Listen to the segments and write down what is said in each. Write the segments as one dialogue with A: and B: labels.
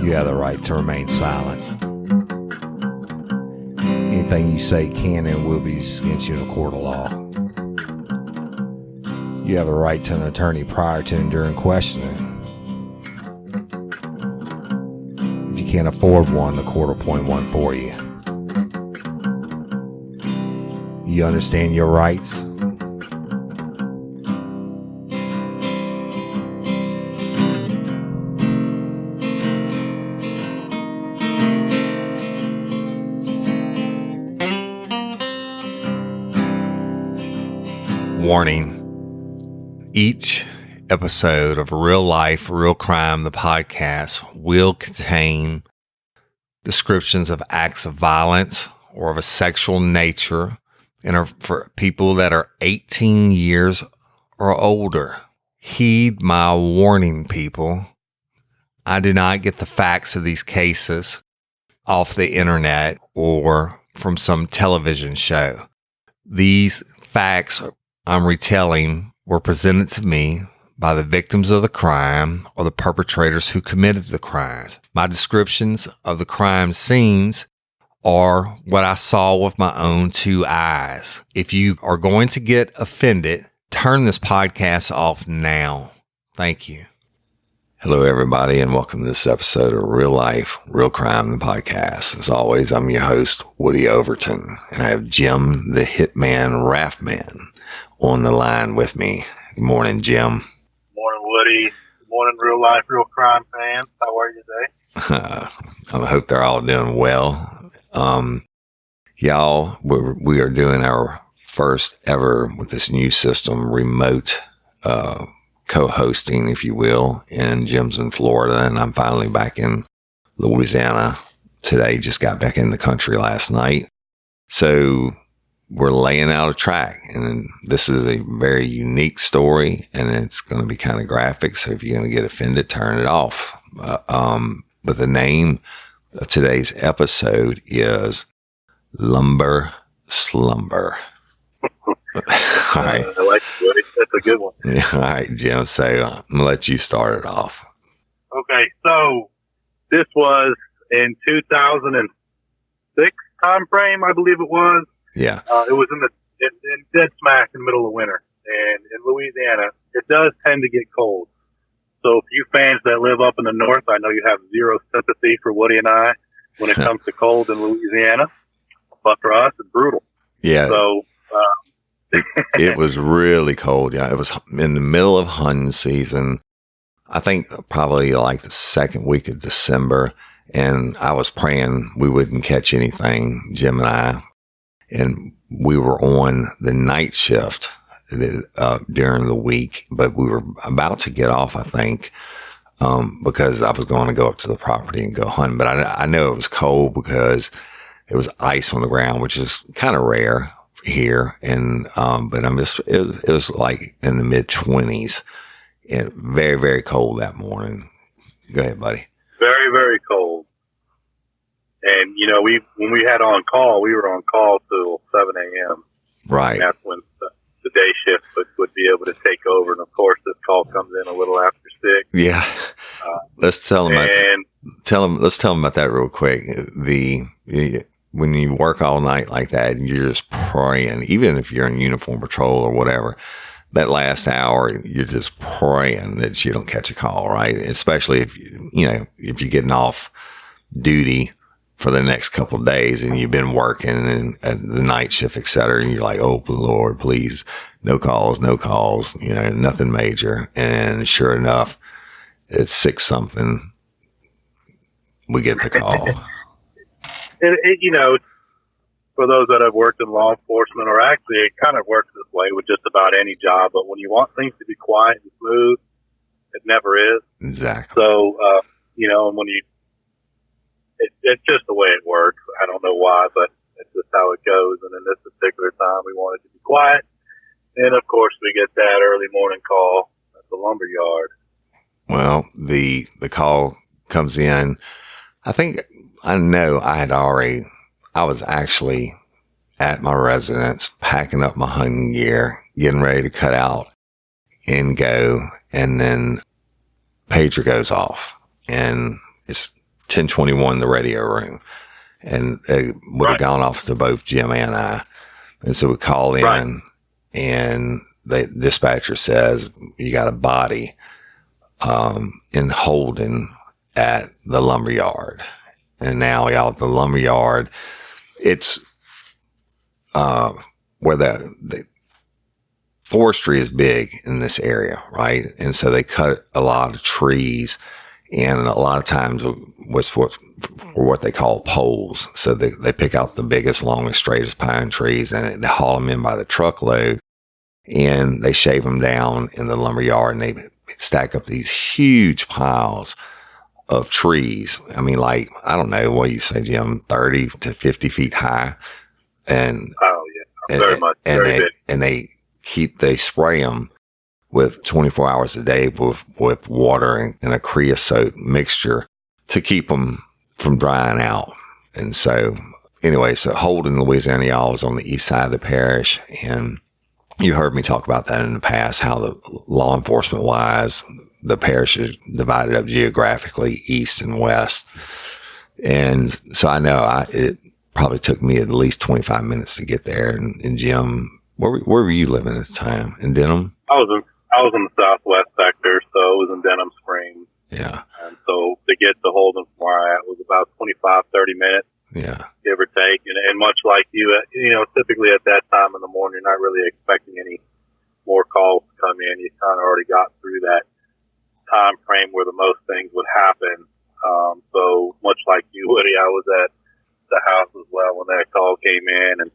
A: You have the right to remain silent. Anything you say can and will be used against you in a court of law. You have the right to an attorney prior to and during questioning. If you can't afford one, the court will appoint one for you. You understand your rights? Warning. Each episode of Real Life, Real Crime, the podcast, will contain descriptions of acts of violence or of a sexual nature and are for people that are 18 years or older. Heed my warning, people. I do not get the facts of these cases off the internet or from some television show. These facts I'm retelling were presented to me by the victims of the crime or the perpetrators who committed the crimes. My descriptions of the crime scenes are what I saw with my own two eyes. If you are going to get offended, turn this podcast off now. Thank you. Hello, everybody, and welcome to this episode of Real Life, Real Crime, the podcast. As always, I'm your host, Woody Overton, and I have Jim, the Hitman Rathmann, on the line with me. Good morning, Jim.
B: Good morning, Woody. Good morning, Real Life, Real Crime fans. How are you today?
A: I hope they're all doing well. Y'all, we are doing our first ever with this new system, remote co-hosting, if you will, and Jim's in Florida, and I'm finally back in Louisiana today. Just got back in the country last night. So we're laying out a track, and this is a very unique story, and it's going to be kind of graphic. So if you're going to get offended, turn it off. But the name of today's episode is Slumber. All right.
B: I like it. That's a good one.
A: Yeah, all right, Jim. So I'm going to let you start it off.
B: Okay, so this was in 2006 time frame, I believe it was.
A: Yeah.
B: It was in dead smack in the middle of winter. And in Louisiana, it does tend to get cold. So if you fans that live up in the north, I know you have zero sympathy for Woody and I when it comes to cold in Louisiana. But for us, it's brutal.
A: Yeah.
B: So
A: it was really cold. Yeah, it was in the middle of hunting season. I think probably like the second week of December, and I was praying we wouldn't catch anything, Jim and I, and we were on the night shift during the week, but we were about to get off, I think, because I was going to go up to the property and go hunting. But I know it was cold because it was ice on the ground, which is kind of rare here, and but it was like in the mid-20s and very, very cold that morning. Go ahead, buddy.
B: Very, very cold. And you know, when we had on call, we were on call till 7 a.m.
A: Right.
B: And that's when the day shift would be able to take over. And of course, this call comes in a little after 6.
A: Yeah. Let's tell them. Let's tell them about that real quick. When you work all night like that, and you're just praying, even if you're in uniform patrol or whatever, that last hour, you're just praying that you don't catch a call, right? Especially if you're getting off duty for the next couple of days and you've been working and the night shift, et cetera, and you're like, oh Lord, please, no calls, nothing major. And sure enough, it's 6 something. We get the call.
B: For those that have worked in law enforcement, or actually it kind of works this way with just about any job, but when you want things to be quiet and smooth, it never is.
A: Exactly.
B: So, and when it's just the way it works. I don't know why, but it's just how it goes. And in this particular time, we wanted to be quiet. And of course, we get that early morning call at the lumber yard.
A: Well, the call comes in. I know I was actually at my residence, packing up my hunting gear, getting ready to cut out and go. And then pager goes off, and it's 1021, the radio room. And it would have gone off to both Jim and I. And so we call in, and the dispatcher says, you got a body in Holden at the lumber yard. And now out at the lumber yard, it's where the forestry is big in this area, right? And so they cut a lot of trees, and a lot of times was for what they call poles. So they pick out the biggest, longest, straightest pine trees, and they haul them in by the truckload, and they shave them down in the lumber yard, and they stack up these huge piles of trees. I mean, like, I don't know, what you say, Jim, 30 to 50 feet high. And
B: very much.
A: They spray them with 24 hours a day with water and a creosote mixture to keep them from drying out. And so anyway, so Holden, Louisiana, y'all, was on the east side of the parish. And you heard me talk about that in the past, how the law enforcement wise, the parish is divided up geographically, east and west. And so I know it probably took me at least 25 minutes to get there. And Jim, where were you living at the time? In Denham?
B: I was in the southwest sector, so it was in Denham Springs.
A: Yeah.
B: And so to get to Holden from where I was about 25, 30 minutes.
A: Yeah.
B: Give or take. And much like you, typically at that time in the morning, you're not really expecting any more calls to come in. You kind of already got through that time frame where the most things would happen. So much like you, Woody, I was at the house as well when that call came in. And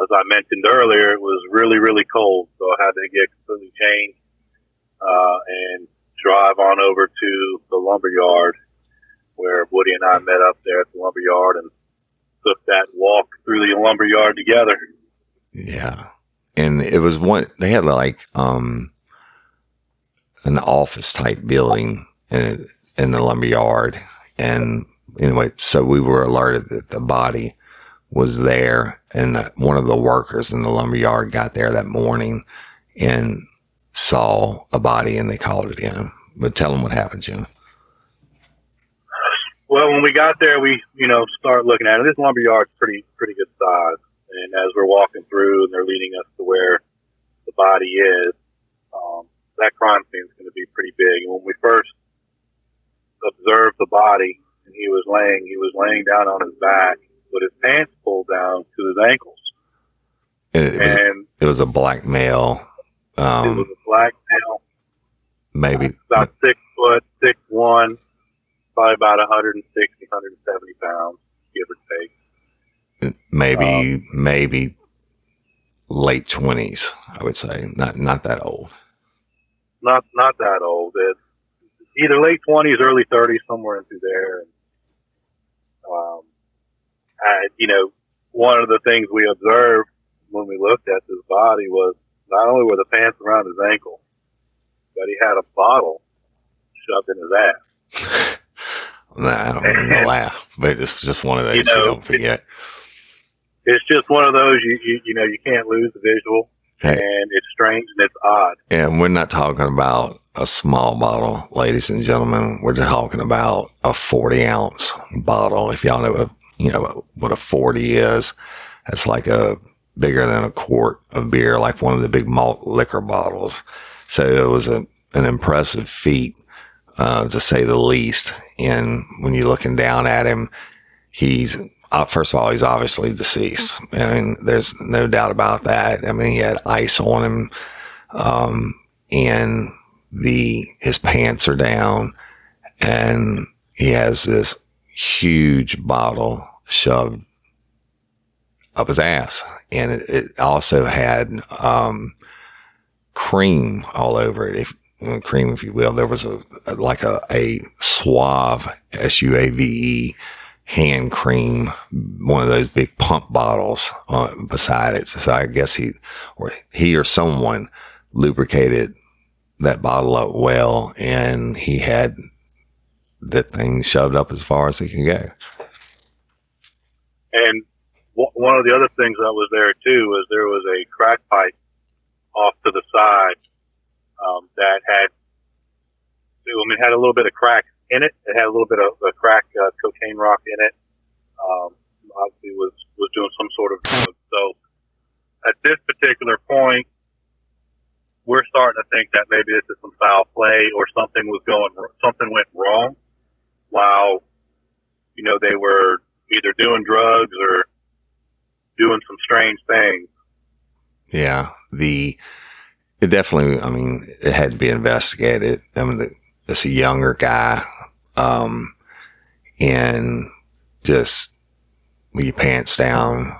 B: as I mentioned earlier, it was really, really cold. So I had to get completely changed and drive on over to the lumber yard where Woody and I met up there at the lumber yard and took that walk through the lumber yard together.
A: Yeah. And it was they had like an office type building in the lumber yard. And anyway, so we were alerted that the body was there, and one of the workers in the lumber yard got there that morning and saw a body, and they called it in. But tell them what happened, Jim.
B: Well, when we got there, we, start looking at it. This lumber yard's pretty good size. And as we're walking through and they're leading us to where the body is, that crime scene is going to be pretty big. And when we first observed the body, and he was laying down on his back with his pants pulled down to his ankles.
A: And it was a black male.
B: It was a black male.
A: Maybe.
B: About 6 foot, 6'1", probably about 160, 170 pounds, give or take.
A: Maybe late 20s, I would say. Not that old.
B: Not that old. It's either late 20s, early 30s, somewhere into there. One of the things we observed when we looked at this body was not only were the pants around his ankle, but he had a bottle shoved in his ass.
A: I don't mean to laugh, but it's just one of those you don't forget.
B: It's just one of those you can't lose the visual, and it's strange and it's odd.
A: And we're not talking about a small bottle, ladies and gentlemen. We're talking about a 40-ounce bottle. If y'all know what a 40 is, that's like bigger than a quart of beer, like one of the big malt liquor bottles. So it was an impressive feat, to say the least. And when you're looking down at him, he's first of all, he's obviously deceased. I mean, there's no doubt about that. I mean, he had ice on him, and his pants are down, and he has this huge bottle shoved up his ass, and it also had cream all over it. Cream, if you will. There was a Suave, SUAVE, hand cream, one of those big pump bottles beside it. So I guess he or someone lubricated that bottle up well, and he had that thing shoved up as far as he could go.
B: And one of the other things that was there too was there was a crack pipe off to the side that had a little bit of crack in it. It had a little bit of a crack cocaine rock in it. Obviously was doing some sort of drug. So at this particular point, we're starting to think that maybe this is some foul play or something went wrong while, they were either doing drugs or doing some strange things.
A: Yeah. It definitely, it had to be investigated. It's a younger guy, and just with your pants down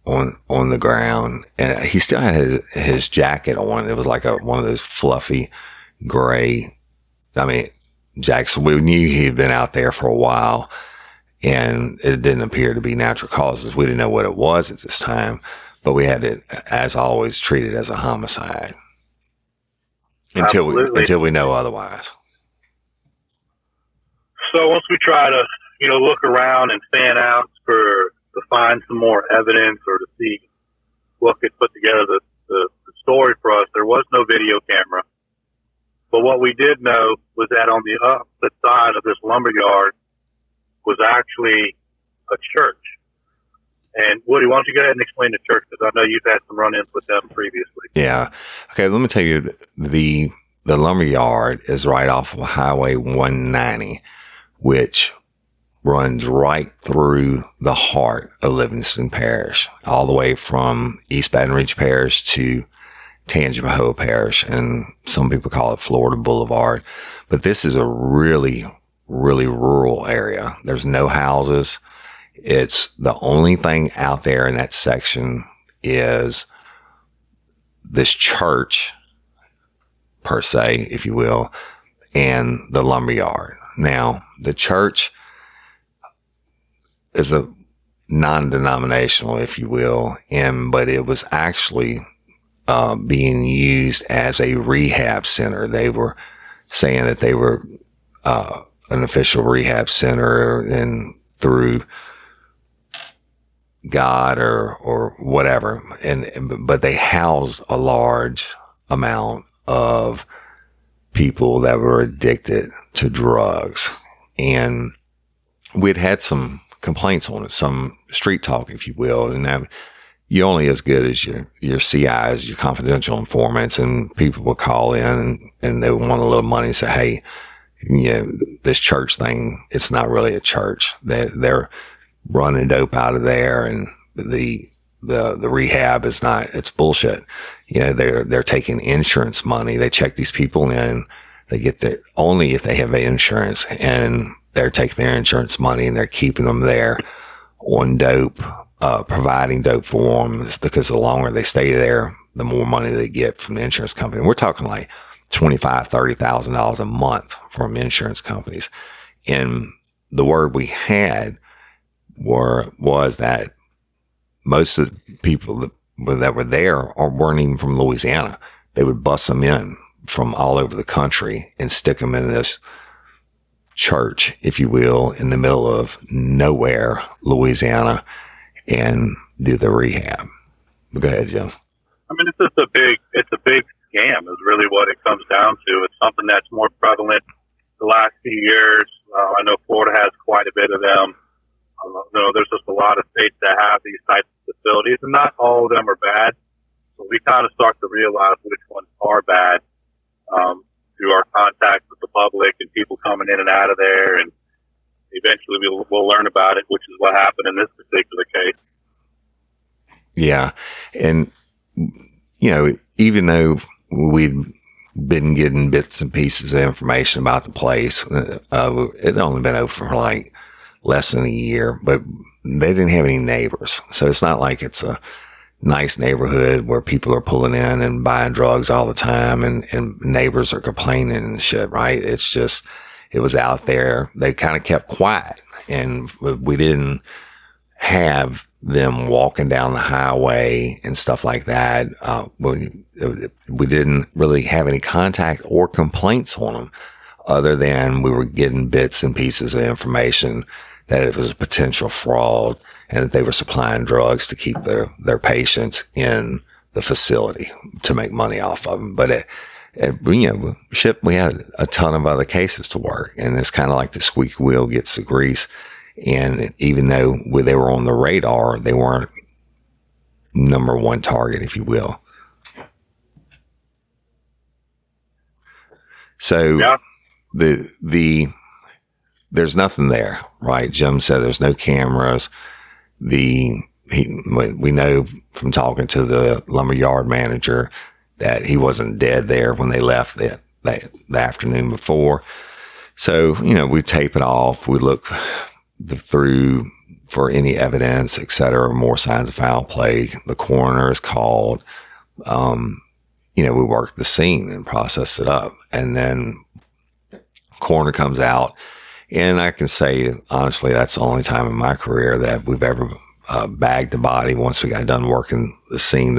A: on the ground, and he still had his jacket on. It was like one of those fluffy gray, jackets. We knew he'd been out there for a while, and it didn't appear to be natural causes. We didn't know what it was at this time, but we had to, as always, treat it as a homicide until we know otherwise.
B: So once we try to, look around and fan out to find some more evidence or to see what could put together the story for us, there was no video camera. But what we did know was that on the opposite side of this lumberyard was actually a church. And Woody, why don't you go ahead and explain the church, because I know you've had some run-ins with them previously.
A: Yeah. Okay, let me tell you, the lumberyard is right off of Highway 190, which runs right through the heart of Livingston Parish, all the way from East Baton Rouge Parish to Tangipahoa Parish, and some people call it Florida Boulevard. But this is a really, really rural area. There's no houses. It's the only thing out there in that section is this church, per se, if you will, and the lumberyard. Now, the church is a non-denominational, if you will, but it was actually being used as a rehab center. They were saying that they were an official rehab center, and through God or whatever, but they housed a large amount of people that were addicted to drugs, and we'd had some complaints on it, some street talk, if you will, and you're only as good as your CIs, your confidential informants, and people will call in and they want a little money and say, hey, this church thing, it's not really a church. They're running dope out of there, and the rehab is not, it's bullshit. They're taking insurance money. They check these people in. They get only if they have insurance, and they're taking their insurance money and they're keeping them there on dope, providing dope for them, because the longer they stay there, the more money they get from the insurance company. And we're talking like $25,000, $30,000 a month from insurance companies. And the word we had was that most of the people that were there weren't even from Louisiana. They would bus them in from all over the country and stick them in this church, if you will, in the middle of nowhere, Louisiana, and do the rehab. Go ahead, Jim.
B: It's just a big scam is really what it comes down to. It's something that's more prevalent the last few years. I know Florida has quite a bit of them. There's just a lot of states that have these types of facilities, and not all of them are bad. So we kind of start to realize which ones are bad through our contact with the public and people coming in and out of there, and eventually we'll learn about it, which is what happened in this particular case.
A: Yeah, and even though we'd been getting bits and pieces of information about the place, it had only been open for like less than a year, but they didn't have any neighbors. So it's not like it's a nice neighborhood where people are pulling in and buying drugs all the time and neighbors are complaining and shit, right? It's just, it was out there. They kind of kept quiet, and we didn't have them walking down the highway and stuff like that. We didn't really have any contact or complaints on them, other than we were getting bits and pieces of information that it was a potential fraud and that they were supplying drugs to keep their patients in the facility to make money off of them. But We had a ton of other cases to work, and it's kind of like the squeaky wheel gets the grease. And even though they were on the radar, they weren't number one target, if you will. So
B: Yeah.
A: There's nothing there, right? Jim said there's no cameras. We know from talking to the lumberyard manager that he wasn't dead there when they left the afternoon before. So, we tape it off. We look through for any evidence, et cetera, more signs of foul play. The coroner is called. We work the scene and process it up. And then coroner comes out. And I can say, honestly, that's the only time in my career that we've ever bagged the body once we got done working the scene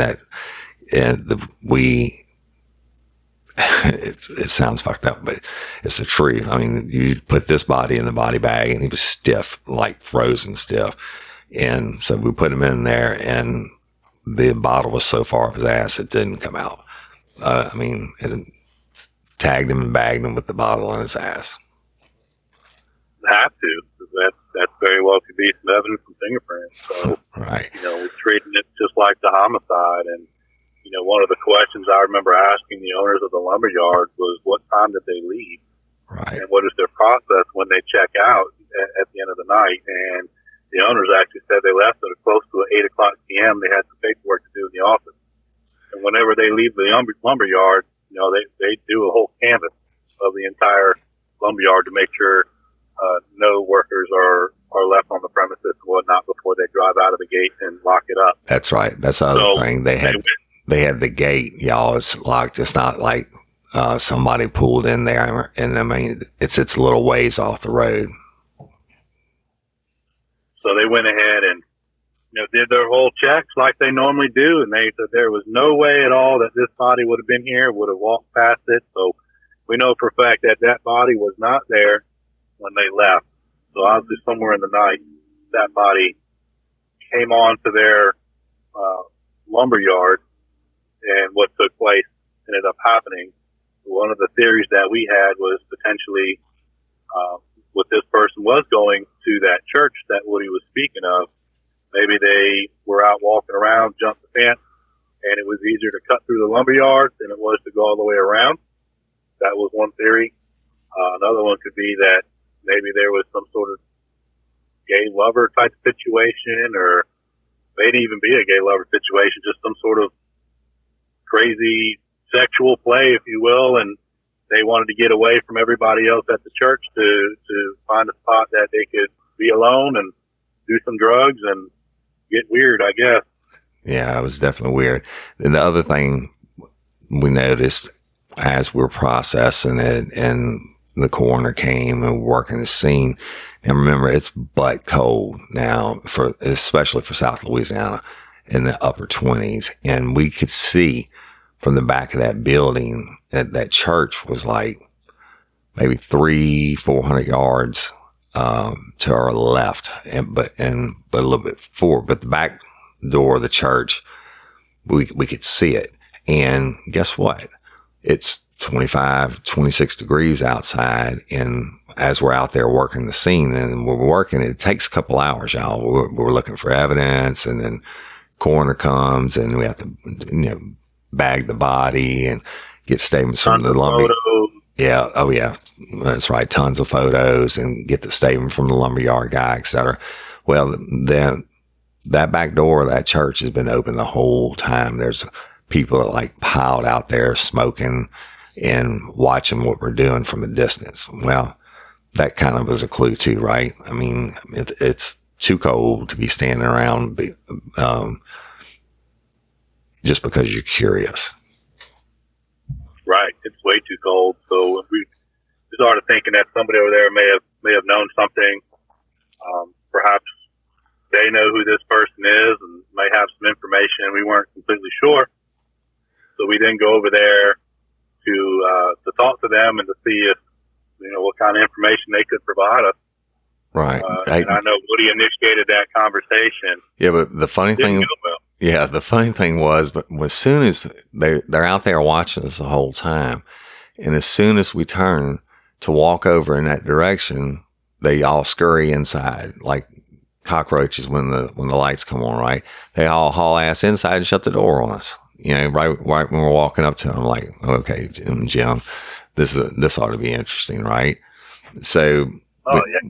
A: it sounds fucked up, but it's the truth. I mean, you put this body in the body bag and he was stiff, like frozen stiff. And so we put him in there and the bottle was so far up his ass, it didn't come out. It tagged him and bagged him with the bottle on his ass.
B: Have to. That very well could be some evidence from fingerprints. So,
A: right.
B: We're treating it just like the homicide. And, one of the questions I remember asking the owners of the lumberyard was, what time did they leave?
A: Right.
B: And what is their process when they check out at the end of the night? And the owners actually said they left at close to 8 o'clock p.m. They had some paperwork to do in the office. And whenever they leave the lumberyard, they do a whole canvass of the entire lumberyard to make sure no workers are left on the premises and whatnot before they drive out of the gate and lock it up.
A: That's right. That's the other thing. They had the gate, y'all. It's locked. It's not like somebody pulled in there, and it's a little ways off the road.
B: So they went ahead and did their whole checks like they normally do, and they said there was no way at all that this body would have been here, would have walked past it. So we know for a fact that body was not there when they left. So obviously somewhere in the night, that body came on to their lumberyard, and what took place ended up happening. One of the theories that we had was potentially what this person was going to that church that Woody was speaking of. Maybe they were out walking around, jumped the fence, and it was easier to cut through the lumberyard than it was to go all the way around. That was one theory. Another one could be that maybe there was some sort of gay lover type situation, or maybe even be a gay lover situation, just some sort of crazy sexual play, if you will, and they wanted to get away from everybody else at the church to find a spot that they could be alone and do some drugs and get weird, I guess.
A: Yeah, it was definitely weird. And the other thing we noticed as we're processing it and the coroner came and working the scene, and remember, it's butt cold now, especially for South Louisiana, in the upper 20s. And we could see from the back of that building that church was like maybe 300-400 yards to our left, but a little bit forward. But the back door of the church, we could see it. And guess what? It's 25, 26 degrees outside. And as we're out there working the scene and we're working, it takes a couple hours, y'all. We're looking for evidence, and then coroner comes and we have to, bag the body and get statements from the lumber. Yeah. Oh yeah. That's right. Tons of photos and get the statement from the lumberyard guy, et cetera. Well, then that back door of that church has been open the whole time. There's people that like piled out there smoking and watching what we're doing from a distance. Well, that kind of was a clue too, right? I mean, it's too cold to be standing around, just because you're curious.
B: Right. It's way too cold. So we started thinking that somebody over there may have known something. Perhaps they know who this person is and may have some information. We weren't completely sure. So we then go over there to talk to them and to see if, what kind of information they could provide us.
A: Right.
B: And I know Woody initiated that conversation.
A: Yeah, but the funny thing, Yeah, the funny thing was, but as soon as they're out there watching us the whole time, and as soon as we turn to walk over in that direction, they all scurry inside like cockroaches when the lights come on. Right, they all haul ass inside and shut the door on us. Right when we're walking up to them, like, okay, Jim, this ought to be interesting, right? So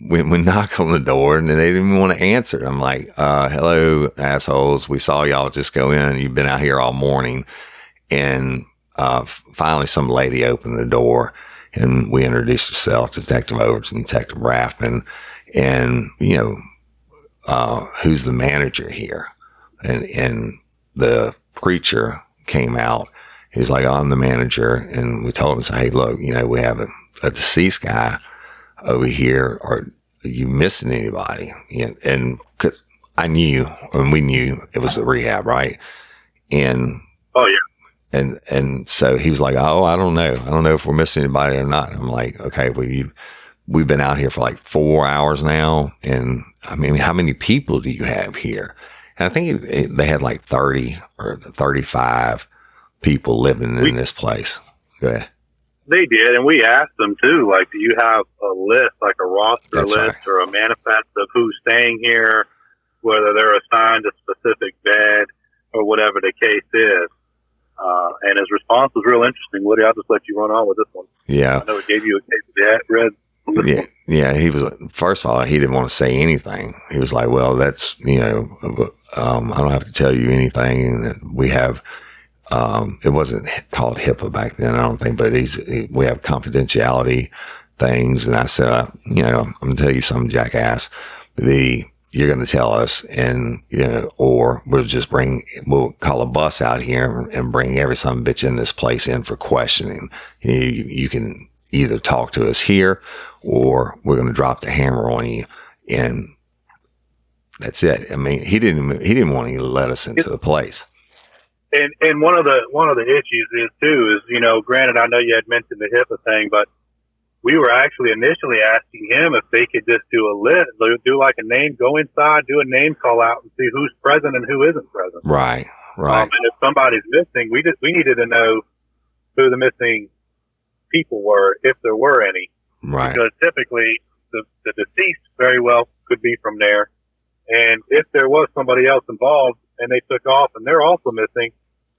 A: we knock on the door and they didn't even want to answer. I'm like, hello, assholes. We saw y'all just go in. You've been out here all morning. And finally, some lady opened the door and we introduced ourselves, Detective Overton, Detective Rathmann, and, who's the manager here? And the preacher came out. He's like, I'm the manager. And we told him, hey, look, we have a deceased guy over here. Are you missing anybody? And cause I knew, and we knew it was the rehab, right? And,
B: oh yeah.
A: And so he was like, oh, I don't know. I don't know if we're missing anybody or not. I'm like, okay, well, we've been out here for like 4 hours now. And I mean, how many people do you have here? And I think they had like 30 or 35 people living in this place. Go ahead.
B: They did, and we asked them too, like, do you have a list, like a roster list right, or a manifest of who's staying here, whether they're assigned a specific bed or whatever the case is. And his response was real interesting. Woody, I'll just let you run on with this one.
A: Yeah.
B: I know it gave you a case of the red.
A: Yeah. He was, first of all, he didn't want to say anything. He was like, well, that's, I don't have to tell you anything. And we have, it wasn't called HIPAA back then, I don't think, but we have confidentiality things. And I said, I'm going to tell you something, jackass. You're going to tell us, and, or we'll call a bus out here and bring every son of a bitch in this place in for questioning. You can either talk to us here or we're going to drop the hammer on you. And that's it. I mean, he didn't want to let us into the place.
B: And one of the issues is, granted, I know you had mentioned the HIPAA thing, but we were actually initially asking him if they could just do a list, do like a name, go inside, do a name call out and see who's present and who isn't present.
A: Right.
B: And if somebody's missing, we needed to know who the missing people were, if there were any.
A: Right.
B: Because typically the deceased very well could be from there. And if there was somebody else involved and they took off and they're also missing,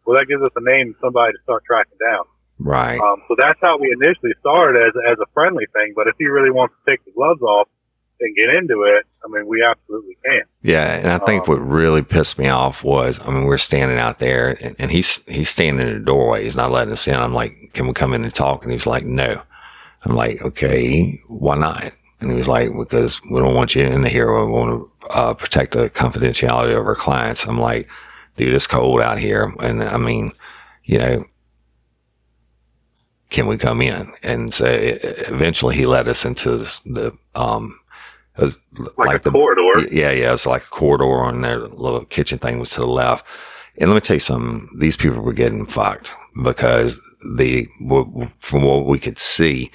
B: well, that gives us a name of somebody to start tracking down.
A: Right.
B: So that's how we initially started as a friendly thing. But if he really wants to take the gloves off and get into it, I mean, we absolutely can.
A: Yeah. And I think what really pissed me off was, we're standing out there and he's standing in the doorway. He's not letting us in. I'm like, can we come in and talk? And he's like, no. I'm like, okay, why not? And he was like, because we don't want you in here. We want to protect the confidentiality of our clients. I'm like, dude, it's cold out here. And I mean, can we come in? And so eventually he led us into the
B: like a corridor.
A: Yeah. It's like a corridor, and their little kitchen thing was to the left. And let me tell you something, these people were getting fucked because from what we could see,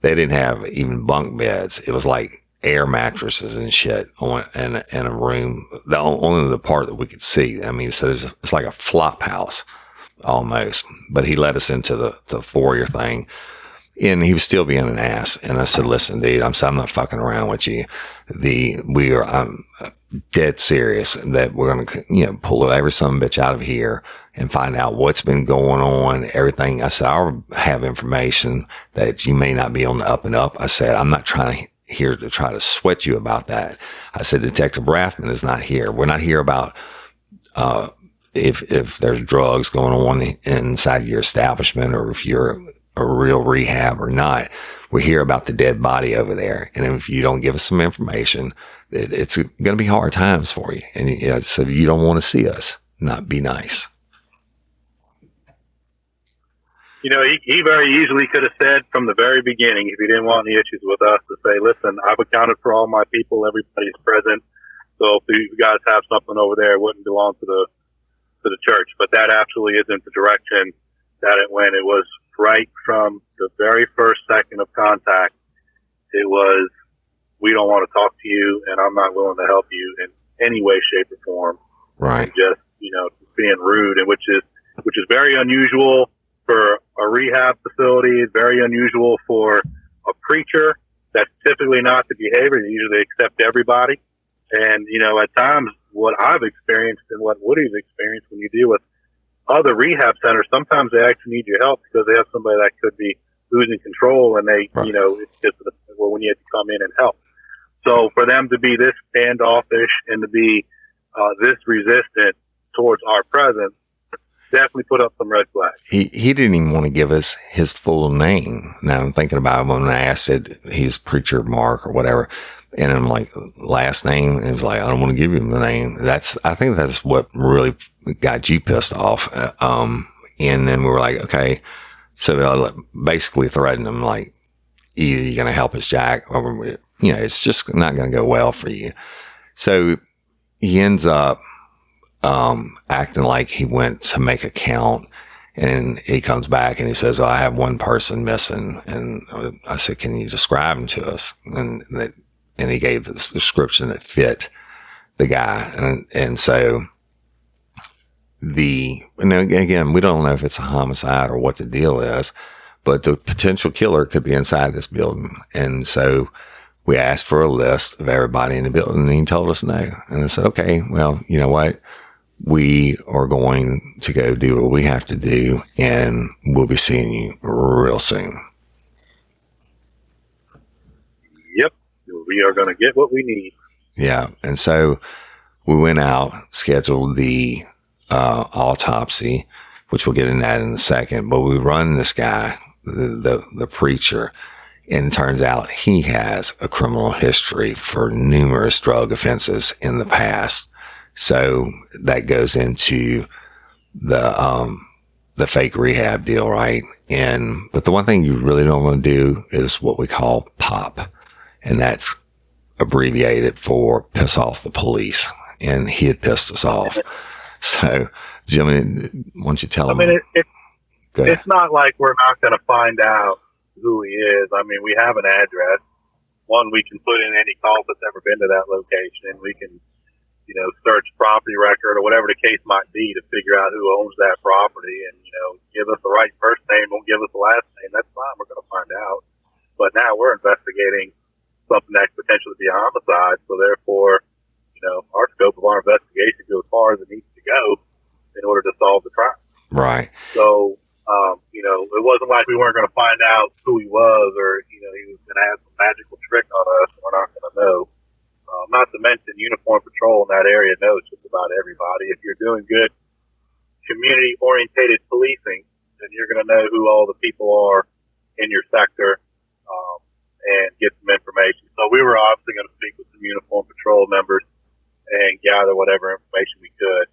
A: they didn't have even bunk beds. It was like air mattresses and shit in a room, only the part that we could see. I mean, so it's like a flop house almost. But he led us into the foyer thing, and he was still being an ass. And I said, listen, dude, I'm not fucking around with you. I'm dead serious that we're going to, pull every son of a bitch out of here and find out what's been going on, everything. I said, I'll have information that you may not be on the up and up. I said, I'm not here to try to sweat you about that. I said, Detective Rathmann is not here. We're not here about, if there's drugs going on inside your establishment, or if you're a real rehab or not. We're here about the dead body over there. And if you don't give us some information, it's going to be hard times for you. And so you don't want to see us not be nice.
B: He very easily could have said from the very beginning, if he didn't want any issues with us, to say, listen, I've accounted for all my people. Everybody's present. So if you guys have something over there, it wouldn't belong to the church. But that absolutely isn't the direction that it went. It was right from the very first second of contact. It was, we don't want to talk to you, and I'm not willing to help you in any way, shape, or form.
A: Right.
B: And just, just being rude, and which is very unusual for a rehab facility. Very unusual for a preacher. That's typically not the behavior. They usually accept everybody. And, at times what I've experienced and what Woody's experienced when you deal with other rehab centers, sometimes they actually need your help because they have somebody that could be losing control, and they,
A: right.
B: It's just when you have to come in and help. So for them to be this standoffish and to be this resistant towards our presence, definitely put up some red flags.
A: He didn't even want to give us his full name. Now I'm thinking about it when I asked it, he's Preacher Mark or whatever. And I'm like, last name. And it was like, I don't want to give him the name. I think that's what really got you pissed off. And then we were like, okay. So I basically threatened him, like, either you're going to help us, Jack, or, it's just not going to go well for you. So he ends up, acting like he went to make a count, and he comes back and he says, I have one person missing. And I said, can you describe him to us? And he gave this description that fit the guy. And so and again, we don't know if it's a homicide or what the deal is, but the potential killer could be inside this building. And so we asked for a list of everybody in the building, and he told us no. And I said, okay, well, you know what? We are going to go do what we have to do, and we'll be seeing you real soon.
B: Yep. We are going to get what we need.
A: Yeah. And so we went out, scheduled the autopsy, which we'll get into that in a second, but we run this guy, the preacher, and it turns out he has a criminal history for numerous drug offenses in the past. So that goes into the fake rehab deal, right? But the one thing you really don't want to do is what we call POP, and that's abbreviated for piss off the police. And he had pissed us off. So, Jimmy, why don't you tell him?
B: It's not like we're not going to find out who he is. I mean, we have an address. One, we can put in any call that's ever been to that location, and we can search property record or whatever the case might be to figure out who owns that property, and, give us the right first name, don't give us the last name. That's fine. We're going to find out. But now we're investigating something that could potentially be a homicide. So therefore, our scope of our investigation goes as far as it needs to go in order to solve the crime.
A: Right.
B: So, it wasn't like we weren't going to find out who he was, or, he was going to have some magical trick on us. We're not going to know. Not to mention uniform patrol in that area knows just about everybody. If you're doing good community-orientated policing, then you're going to know who all the people are in your sector and get some information. So we were obviously going to speak with some uniform patrol members and gather whatever information we could.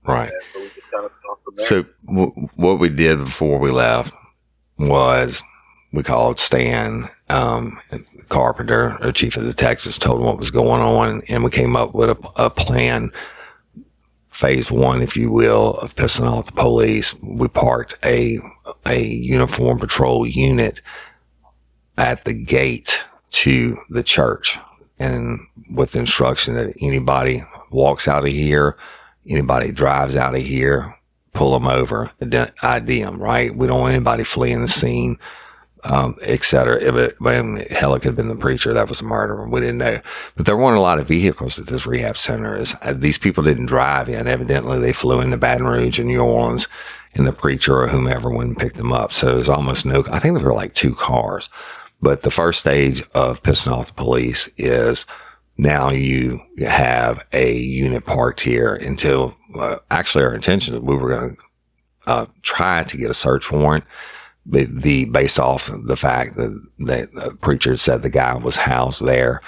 A: Right.
B: So we just kind of talked from there.
A: So what we did before we left was we called Stan, Carpenter, our chief of detectives, told him what was going on, and we came up with a plan, phase one, if you will, of pissing off the police. We parked a uniform patrol unit at the gate to the church, and with the instruction that anybody walks out of here, anybody drives out of here, pull them over, ID them, right? We don't want anybody fleeing the scene, et cetera. Hell, it could have been the preacher that was a murderer. We didn't know. But there weren't a lot of vehicles at this rehab center. These people didn't drive in. Evidently, they flew into Baton Rouge and New Orleans, and the preacher or whomever went and picked them up. So there's almost I think there were like 2 cars. But the first stage of pissing off the police is now you have a unit parked here until, actually our intention is we were going to try to get a search warrant, based off the fact that the preacher said the guy was housed there,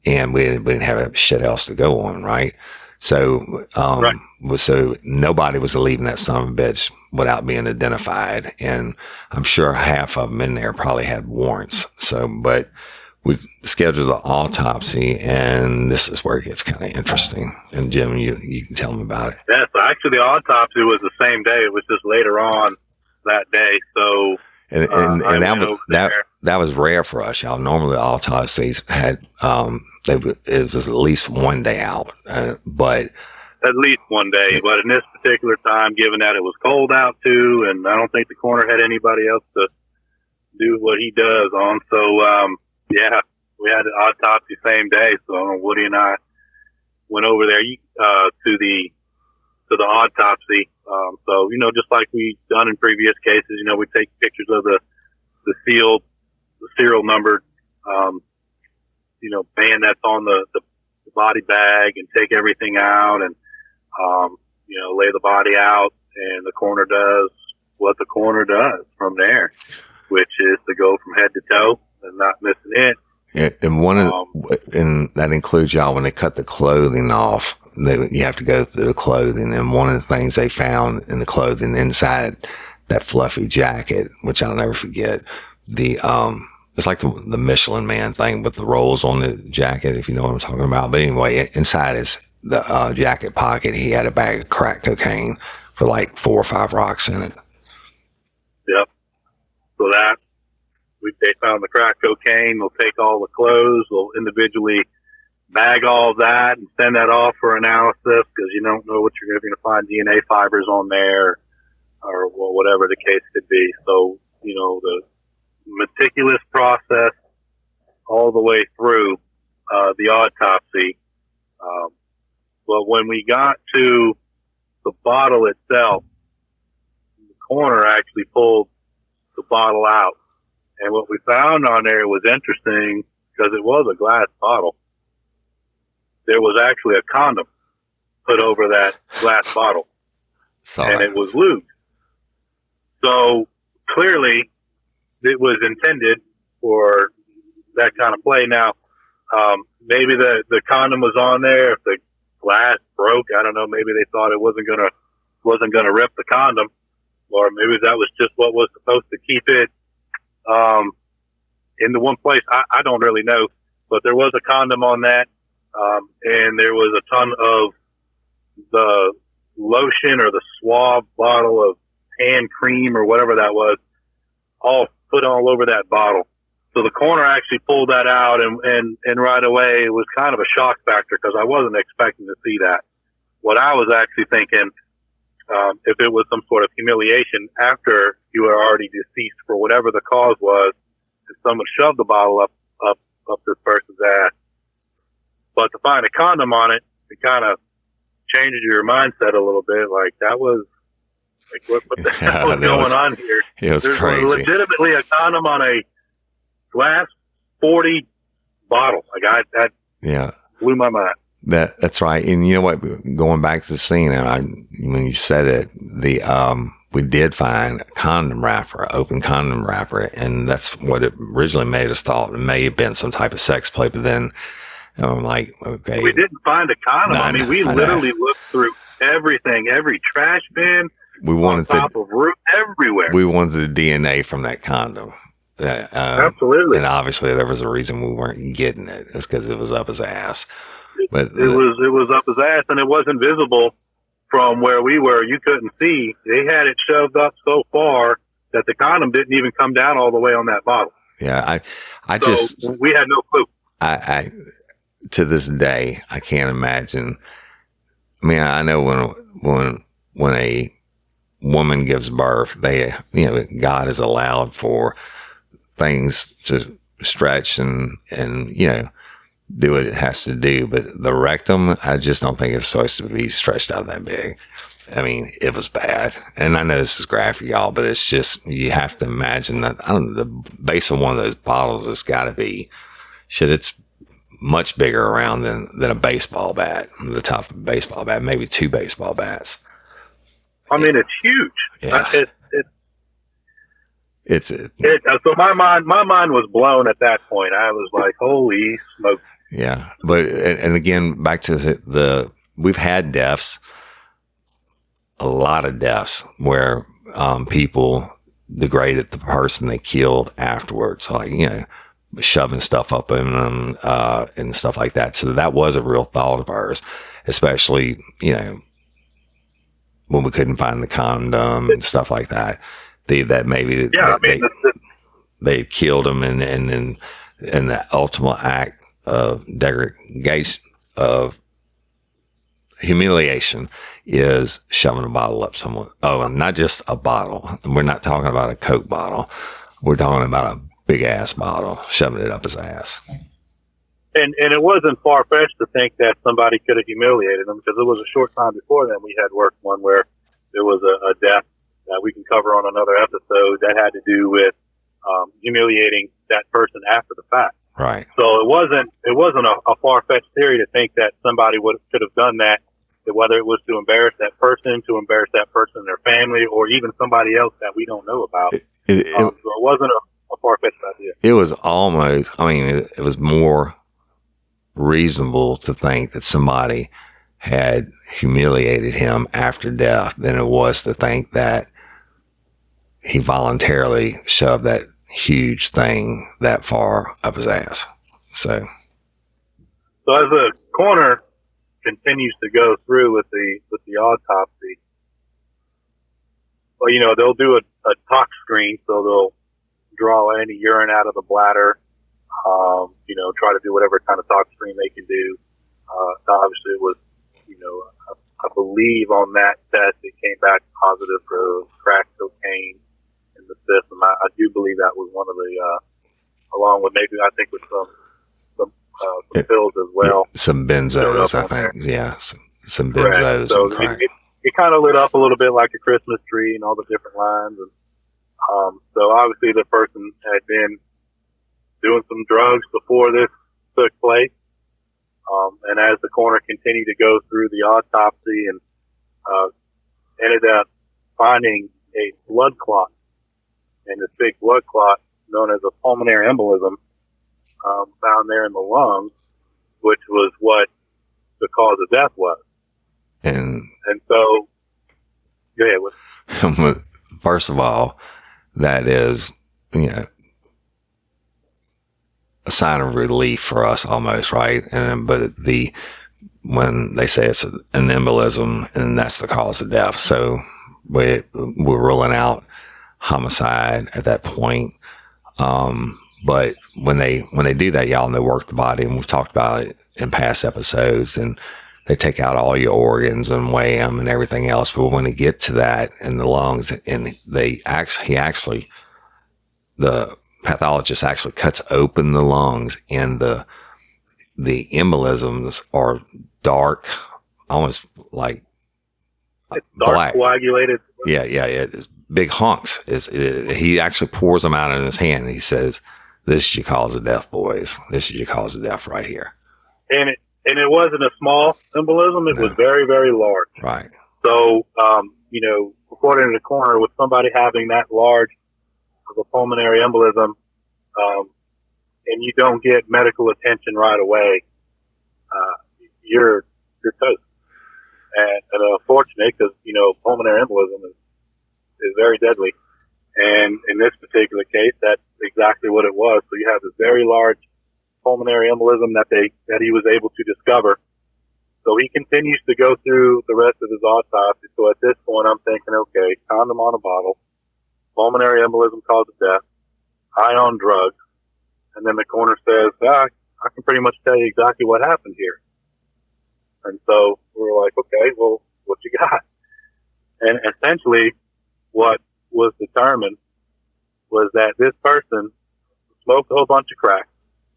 A: and we didn't have shit else to go on, right? So,
B: right.
A: So nobody was leaving that son of a bitch without being identified, and I'm sure half of them in there probably had warrants. So, but we scheduled the autopsy, and this is where it gets kind of interesting. And Jim, you can tell them about it.
B: Yeah, so actually the autopsy was the same day. It was just later on that day. So,
A: that was rare for us, y'all. Normally autopsies had, it was at least one day out, but
B: at least one day. But in this particular time, given that it was cold out too, and I don't think the coroner had anybody else to do what he does on. So, yeah, we had an autopsy same day. So Woody and I went over there to the autopsy. So, just like we've done in previous cases, we take pictures of the serial numbered, band that's on the body bag, and take everything out and, lay the body out, and the coroner does what the coroner does from there, which is to go from head to toe and not missing it.
A: Yeah, and that includes y'all when they cut the clothing off. You have to go through the clothing, and one of the things they found in the clothing inside that fluffy jacket, which I'll never forget, it's like the Michelin Man thing with the rolls on the jacket, if you know what I'm talking about. But anyway, inside the jacket pocket, he had a bag of crack cocaine for like 4 or 5 rocks in it.
B: Yep. So they found the crack cocaine. They'll take all the clothes. They'll individually bag all of that and send that off for analysis, because you don't know what you're going to find DNA fibers on there, or whatever the case could be. So, the meticulous process all the way through the autopsy. But when we got to the bottle itself, the coroner actually pulled the bottle out. And what we found on there was interesting, because it was a glass bottle. There was actually a condom put over that glass bottle.
A: Sorry.
B: And it was lubed. So clearly it was intended for that kind of play. Now, maybe the condom was on there. If the glass broke, I don't know, maybe they thought it wasn't gonna rip the condom, or maybe that was just what was supposed to keep it in the one place. I don't really know, but there was a condom on that, and there was a ton of the lotion or the swab bottle of hand cream or whatever that was, all put all over that bottle. So the coroner actually pulled that out, and right away it was kind of a shock factor, because I wasn't expecting to see that. What I was actually thinking, if it was some sort of humiliation after you were already deceased for whatever the cause was, if someone shoved the bottle up this person's ass. But to find a condom on it, it kind of changes your mindset a little bit. Like, that was, like, what the hell is going on here?
A: It was
B: There's
A: crazy.
B: Legitimately a condom on a glass 40 bottle. Like, that blew my mind.
A: That's right. And you know what? Going back to the scene, and when you said it, we did find a condom wrapper, an open condom wrapper, and that's what it originally made us thought it may have been some type of sex play. But then I'm like, okay,
B: we didn't find a condom. We literally looked through everything, every trash bin, on top of roof, everywhere.
A: We wanted the DNA from that condom.
B: Absolutely.
A: And obviously there was a reason we weren't getting it. It's because it was up his ass. But
B: it was up his ass, and it wasn't visible from where we were. You couldn't see. They had it shoved up so far that the condom didn't even come down all the way on that bottle.
A: Yeah,
B: we had no clue.
A: I to this day, I can't imagine. I mean, I know when a woman gives birth, God has allowed for things to stretch and do what it has to do. But the rectum, I just don't think it's supposed to be stretched out that big. I mean, it was bad. And I know this is graphic, y'all, but it's just, you have to imagine that, the base of one of those bottles has got to be, it's much bigger around than a baseball bat, the top of a baseball bat, maybe 2 baseball bats.
B: I mean, it's huge.
A: Yeah.
B: So my mind was blown at that point. I was like, holy smoke.
A: Yeah. But, and again, back to we've had deaths, a lot of deaths where, people degraded the person they killed afterwards. Like, shoving stuff up in them, and stuff like that. So that was a real thought of ours, especially, when we couldn't find the condom and stuff like that. They killed him, and then the ultimate act of degradation of humiliation is shoving a bottle up someone. Oh, and not just a bottle. We're not talking about a Coke bottle. We're talking about a big ass bottle, shoving it up his ass.
B: And it wasn't far fetched to think that somebody could have humiliated him, because it was a short time before then we had worked one where there was a death that we can cover on another episode that had to do with humiliating that person after the fact.
A: Right.
B: So it wasn't a far fetched theory to think that somebody could have done that, whether it was to embarrass that person and their family, or even somebody else that we don't know about. So it wasn't a far fetched idea.
A: It was almost. I mean, it was more reasonable to think that somebody had humiliated him after death than it was to think that he voluntarily shoved that huge thing that far up his ass. So
B: as the coroner continues to go through with the autopsy, well, they'll do a tox screen, so they'll draw any urine out of the bladder, try to do whatever kind of tox screen they can do. Obviously it was, I believe on that test it came back positive for crack cocaine in the system. I do believe that was one of the, along with maybe I think with some pills as well.
A: Some benzos, I think. There. Yeah, some benzos.
B: So
A: and crack.
B: It kind of lit up a little bit like a Christmas tree and all the different lines. And so obviously the person had been doing some drugs before this took place. And as the coroner continued to go through the autopsy and ended up finding a blood clot, and this big blood clot known as a pulmonary embolism found there in the lungs, which was what the cause of death was. And so, yeah.
A: First of all, that is, a sign of relief for us almost, right? But when they say it's an embolism and that's the cause of death, so we're ruling out homicide at that point. But when they do that, y'all, and they work the body, and we've talked about it in past episodes, and they take out all your organs and weigh them and everything else. But when they get to that in the lungs, and the pathologist actually cuts open the lungs, and the embolisms are dark, almost like
B: it's dark, black, coagulated.
A: Yeah, it's big hunks. He actually pours them out in his hand, and he says, "This is your cause of death, boys. This is your cause of death right here." And
B: it wasn't a small embolism; it was very, very large.
A: Right.
B: So, according to the coroner, with somebody having that large of a pulmonary embolism, and you don't get medical attention right away, you're toast. And unfortunate, because pulmonary embolism is very deadly, and in this particular case, that's exactly what it was. So you have this very large pulmonary embolism that he was able to discover. So he continues to go through the rest of his autopsy. So at this point, I'm thinking, okay, condom on a bottle, pulmonary embolism cause of death, high on drugs, and then the coroner says, I can pretty much tell you exactly what happened here. And so we were like, okay, well, what you got? And essentially what was determined was that this person smoked a whole bunch of crack.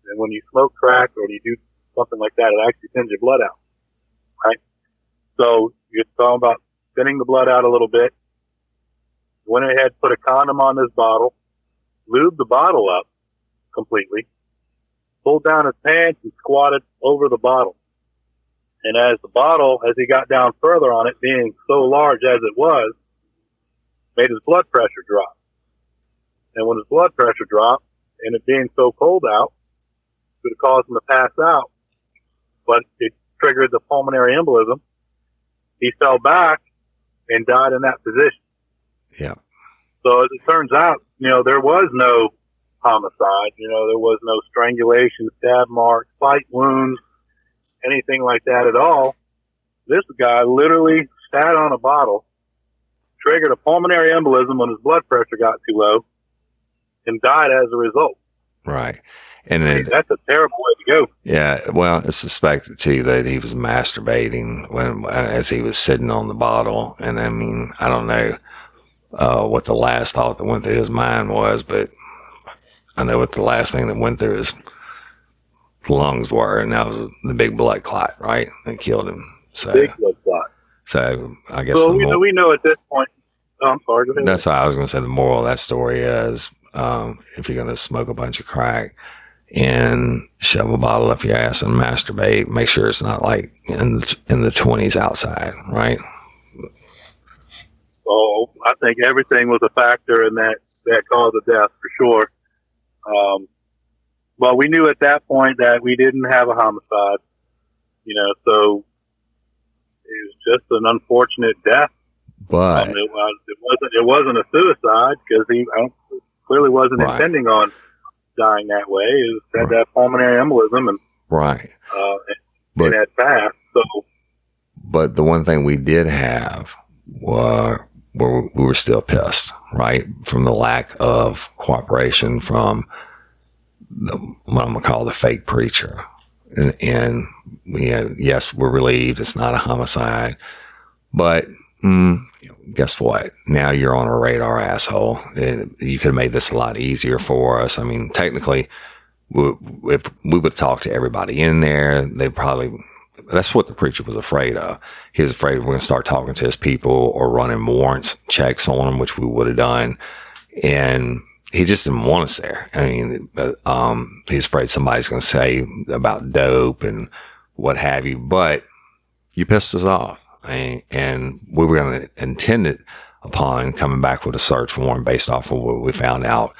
B: And when you smoke crack or you do something like that, it actually thins your blood out, right? So you're talking about thinning the blood out a little bit. Went ahead, put a condom on this bottle, lubed the bottle up completely, pulled down his pants and squatted over the bottle. And as he got down further on it, being so large as it was, made his blood pressure drop. And when his blood pressure dropped, and it being so cold out, it could have caused him to pass out, but it triggered the pulmonary embolism. He fell back and died in that position.
A: Yeah.
B: So as it turns out, there was no homicide. There was no strangulation, stab marks, bite wounds, anything like that at all. This guy literally sat on a bottle, triggered a pulmonary embolism when his blood pressure got too low, and died as a result.
A: Right. And
B: I mean, that's a terrible way to go.
A: yeah, well, it's suspected too that he was masturbating as he was sitting on the bottle. And I mean, I don't know what the last thought that went through his mind was, but I know what the last thing that went through his lungs were, and that was the big blood clot, right? That killed him. So
B: Big blood clot.
A: So I guess
B: So we know at this point. Oh, I'm sorry. Go ahead.
A: That's what I was going to say. The moral of that story is, if you're going to smoke a bunch of crack and shove a bottle up your ass and masturbate, make sure it's not like in the 20s outside, right?
B: Oh, I think everything was a factor in that cause of death for sure. But we knew at that point that we didn't have a homicide, so it was just an unfortunate death.
A: But
B: it wasn't a suicide because he clearly wasn't intending on dying that way. He had that pulmonary embolism and and had passed. So,
A: but the one thing we did have were we were still pissed, right, from the lack of cooperation from what I'm gonna call the fake preacher. And yes, we're relieved it's not a homicide, but guess what? Now you're on our radar, asshole. You could have made this a lot easier for us. I mean, technically, if we would talk to everybody in there, that's what the preacher was afraid of. He was afraid we're going to start talking to his people or running warrants, checks on them, which we would have done. And he just didn't want us there. I mean, he's afraid somebody's going to say about dope and what have you, but you pissed us off. And we were going to intend it upon coming back with a search warrant based off of what we found out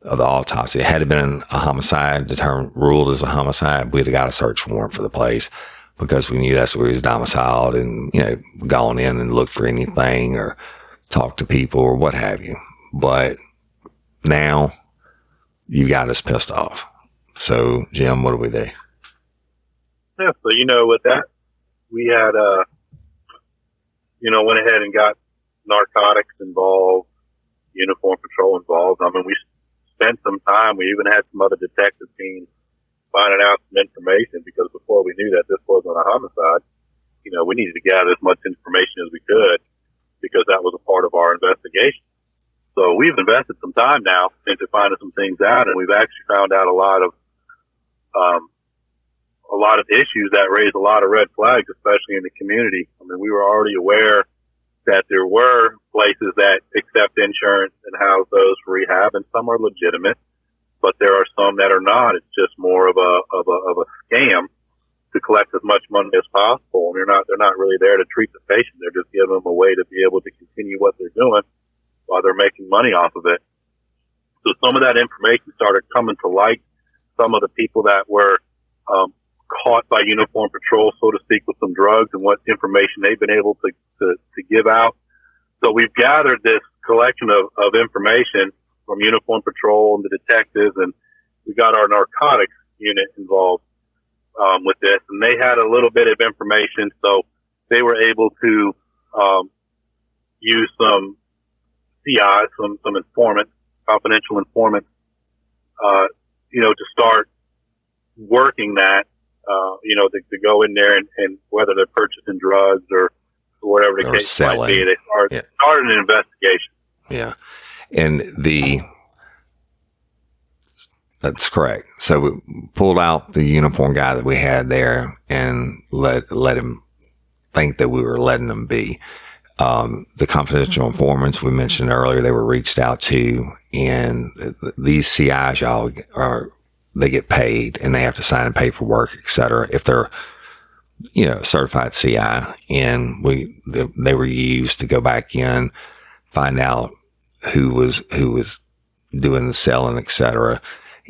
A: of the autopsy. Had it been a homicide, ruled as a homicide, we'd have got a search warrant for the place because we knew that's where he was domiciled and, gone in and looked for anything or talked to people or what have you. But now you got us pissed off. So, Jim, what do we do?
B: Yeah, so, with that, we had, went ahead and got narcotics involved, uniform patrol involved. I mean, we spent some time. We even had some other detective teams finding out some information because before we knew that this wasn't a homicide, we needed to gather as much information as we could because that was a part of our investigation. So we've invested some time now into finding some things out, and we've actually found out a lot of issues that raise a lot of red flags, especially in the community. I mean, we were already aware that there were places that accept insurance and house those for rehab, and some are legitimate, but there are some that are not. It's just more of a scam to collect as much money as possible. And they're not really there to treat the patient. They're just giving them a way to be able to continue what they're doing while they're making money off of it. So some of that information started coming to light. Some of the people that were caught by uniform patrol, so to speak, with some drugs and what information they've been able to give out. So we've gathered this collection of information from uniform patrol and the detectives, and we got our narcotics unit involved with this, and they had a little bit of information, so they were able to use some CIs, some informants, confidential informants, to start working that, to go in there and whether they're purchasing drugs or whatever the case might be, they started an investigation.
A: Yeah. And that's correct. So we pulled out the uniform guy that we had there and let him think that we were letting him be. The confidential informants we mentioned earlier, they were reached out to, and these CIs, they get paid and they have to sign paperwork, et cetera, if they're, certified CI. And they were used to go back in, find out who was doing the selling, et cetera.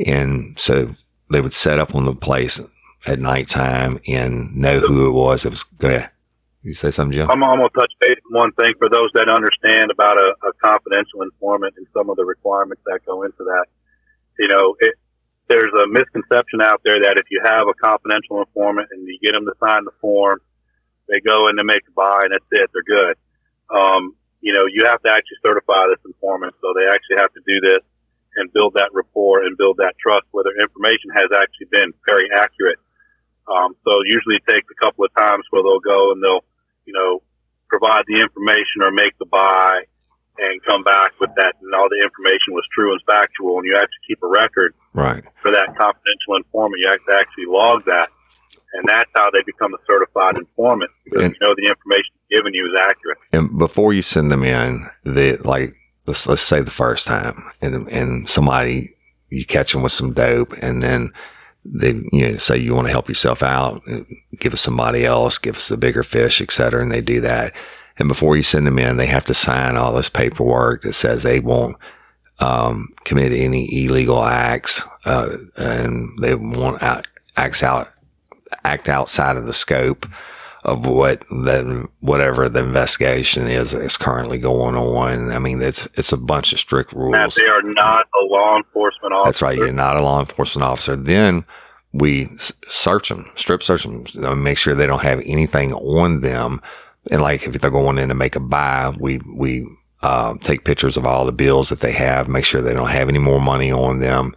A: And so they would set up on the place at nighttime and know who it was. Go ahead. You say something, Jim?
B: I'm going to touch base on one thing for those that understand about a confidential informant and some of the requirements that go into that. There's a misconception out there that if you have a confidential informant and you get them to sign the form, they go in to make a buy and that's it, they're good. You have to actually certify this informant, so they actually have to do this. and build that rapport and build that trust where their information has actually been very accurate. So usually it takes a couple of times where they'll go and they'll, provide the information or make the buy and come back with that, and all the information was true and factual, and you have to keep a record
A: Right.
B: for that confidential informant. You have to actually log that, and that's how they become a certified informant, because the information given you is accurate.
A: And before you send them in, let's say the first time, and somebody, you catch them with some dope, and then they say you want to help yourself out, give us somebody else, give us the bigger fish, et cetera, and they do that. And before you send them in, they have to sign all this paperwork that says they won't commit any illegal acts, and they won't act outside of the scope of whatever the investigation is currently going on. I mean, it's a bunch of strict rules.
B: Matt, they are not a law enforcement officer.
A: That's right. You're not a law enforcement officer. Then we search them, strip search them, make sure they don't have anything on them. And like if they're going in to make a buy, we take pictures of all the bills that they have, make sure they don't have any more money on them.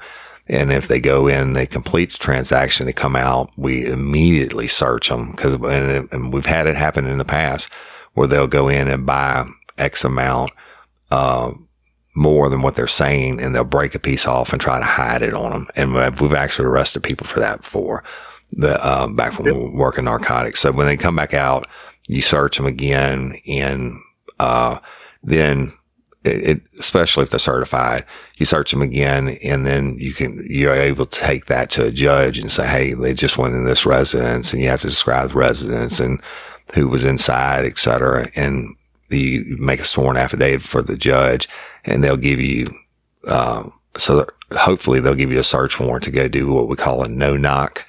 A: And if they go in and they complete the transaction, they come out, we immediately search them, and we've had it happen in the past where they'll go in and buy X amount, more than what they're saying, and they'll break a piece off and try to hide it on them. And we've actually arrested people for that before, back when we were working narcotics. So when they come back out, you search them again, and then especially if they're certified, you search them again, and then you're able to take that to a judge and say, hey, they just went in this residence, and you have to describe the residence and who was inside, et cetera. And you make a sworn affidavit for the judge, and they'll give you, hopefully they'll give you a search warrant to go do what we call a no-knock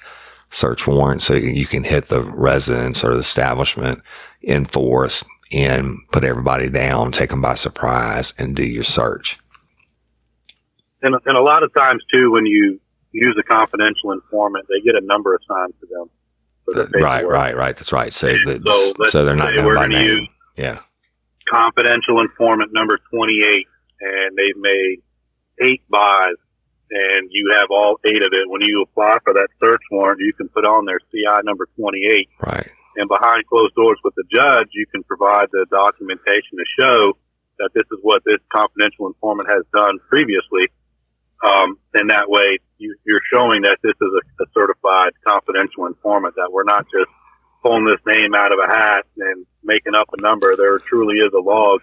A: search warrant. So you can hit the residence or the establishment in force and put everybody down, take them by surprise, and do your search.
B: And a lot of times, too, when you use a confidential informant, they get a number assigned to them.
A: Right. That's right. So they're not known by name. Yeah.
B: Confidential informant number 28, and they've made 8 buys, and you have all 8 of it. When you apply for that search warrant, you can put on their CI number 28.
A: Right.
B: And behind closed doors with the judge, you can provide the documentation to show that this is what this confidential informant has done previously. And that way you're showing that this is a certified confidential informant, that we're not just pulling this name out of a hat and making up a number. There truly is a log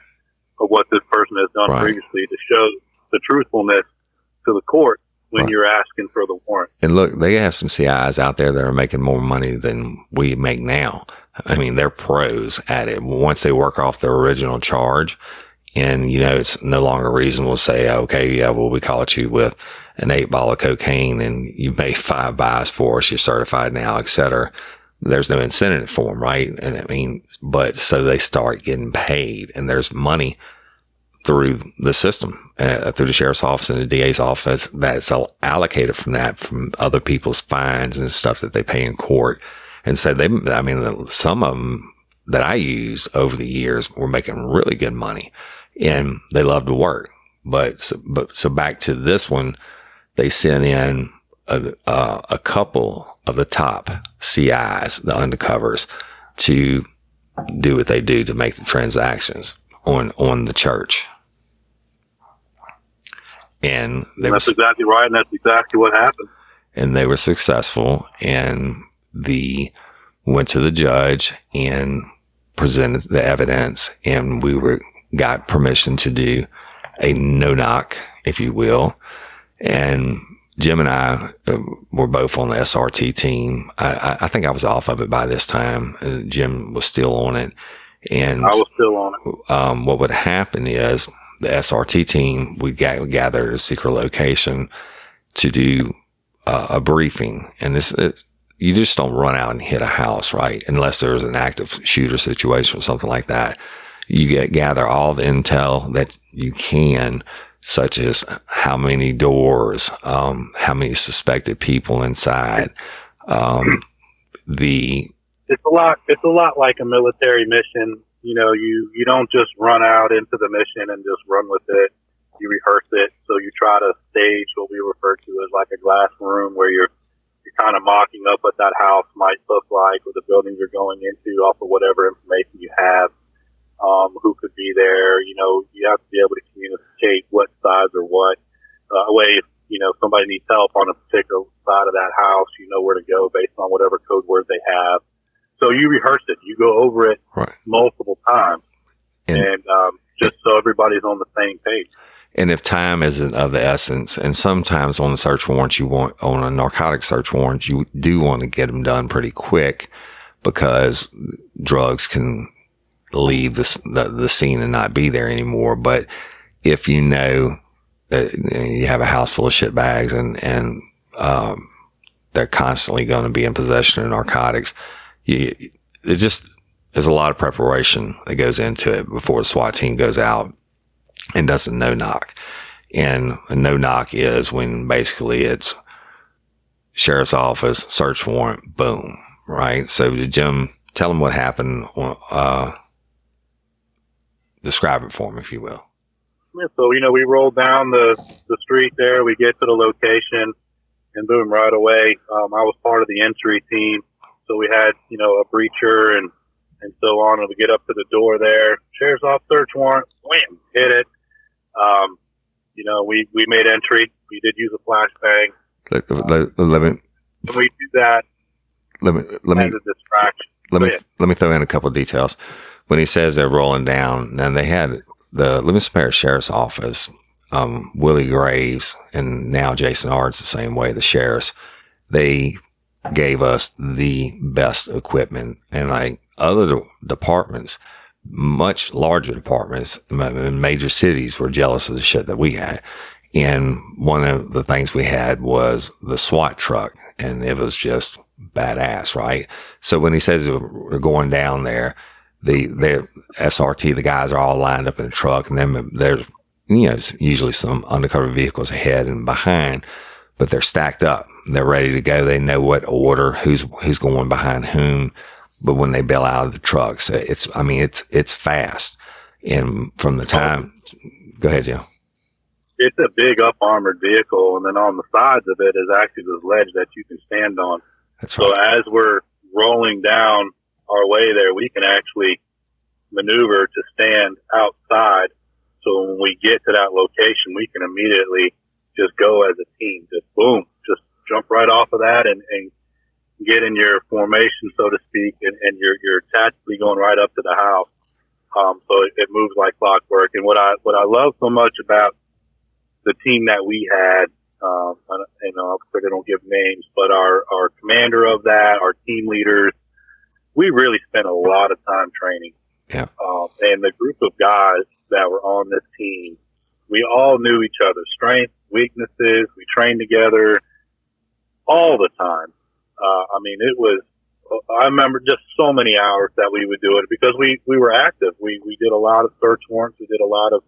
B: of what this person has done previously to show the truthfulness to the court when you're asking for the warrant.
A: And look, they have some CIs out there that are making more money than we make now. I mean, they're pros at it. Once they work off their original charge, and, it's no longer reasonable to say, okay, yeah, well, we caught you with an 8 ball of cocaine and you made 5 buys for us, you're certified now, et cetera. There's no incentive for them, right? And I mean, but so they start getting paid, and there's money through the system, through the sheriff's office and the DA's office that's allocated from other people's fines and stuff that they pay in court. And so some of them that I used over the years were making really good money, and they love to work. So back to this one, they sent in a couple of the top CIs, the undercovers, to do what they do to make the transactions on the church. And
B: that's exactly right, and that's exactly what happened.
A: And they were successful, and went to the judge and presented the evidence, and we got permission to do a no-knock, if you will. And Jim and I were both on the SRT team. I think I was off of it by this time. Jim was still on it. And
B: I was still on it.
A: What would happen is the SRT team would gather at a secret location to do a briefing. And you just don't run out and hit a house, right? Unless there's an active shooter situation or something like that. You gather all the intel that you can, such as how many doors, how many suspected people inside.
B: It's a lot like a military mission. You don't just run out into the mission and just run with it. You rehearse it. So you try to stage what we refer to as like a glass room where you're kind of mocking up what that house might look like or the building you're going into off of whatever information you have. Who could be there? You know, you have to be able to communicate what sides or what. Way, if, you know, somebody needs help on a particular side of that house, you know where to go based on whatever code word they have. So you rehearse it. You go over it multiple times. And just so everybody's on the same page.
A: And if time isn't of the essence, and sometimes on the search warrants, on a narcotic search warrant, you do want to get them done pretty quick because drugs can leave the scene and not be there anymore. But if you know that you have a house full of shit bags and they're constantly going to be in possession of narcotics, there's a lot of preparation that goes into it before the SWAT team goes out and does a no-knock. And a no-knock is when basically it's sheriff's office, search warrant, boom, right? So Jim, tell them what happened. Describe it for them, if you will.
B: Yeah, so, you know, we rolled down the street there. We get to the location, and boom, right away, I was part of the entry team. So we had, you know, a breacher and so on, and we get up to the door there. Sheriff's office search warrant, wham, hit it. You know, we made entry. We did use a flashbang. We do that as a distraction.
A: Let me throw in a couple of details. When he says they're rolling down, and they had the Livingston Parish Sheriff's Office, Willie Graves, and now Jason Ard's the same way, the sheriffs, they gave us the best equipment. And like other departments, much larger departments in major cities were jealous of the shit that we had. And one of the things we had was the SWAT truck, and it was just badass, right? So when he says we're going down there, the SRT, the guys are all lined up in a truck, and then there's, you know, usually some undercover vehicles ahead and behind, but they're stacked up. They're ready to go. They know what order, who's going behind whom. But when they bail out of the trucks, it's fast. And from the time, go ahead, Jim.
B: It's a big up armored vehicle, and then on the sides of it is actually this ledge that you can stand on.
A: That's right.
B: So as we're rolling down our way there, we can actually maneuver to stand outside. So when we get to that location, we can immediately just go as a team, just boom, just jump right off of that and get in your formation, so to speak, and you're tactically going right up to the house. So it moves like clockwork. And what I love so much about the team that we had, I don't give names, but our commander of that, our team leaders, we really spent a lot of time training.
A: Yeah.
B: And the group of guys that were on this team, we all knew each other's strengths, weaknesses. We trained together all the time. I remember just so many hours that we would do it because we were active. We did a lot of search warrants. We did a lot of,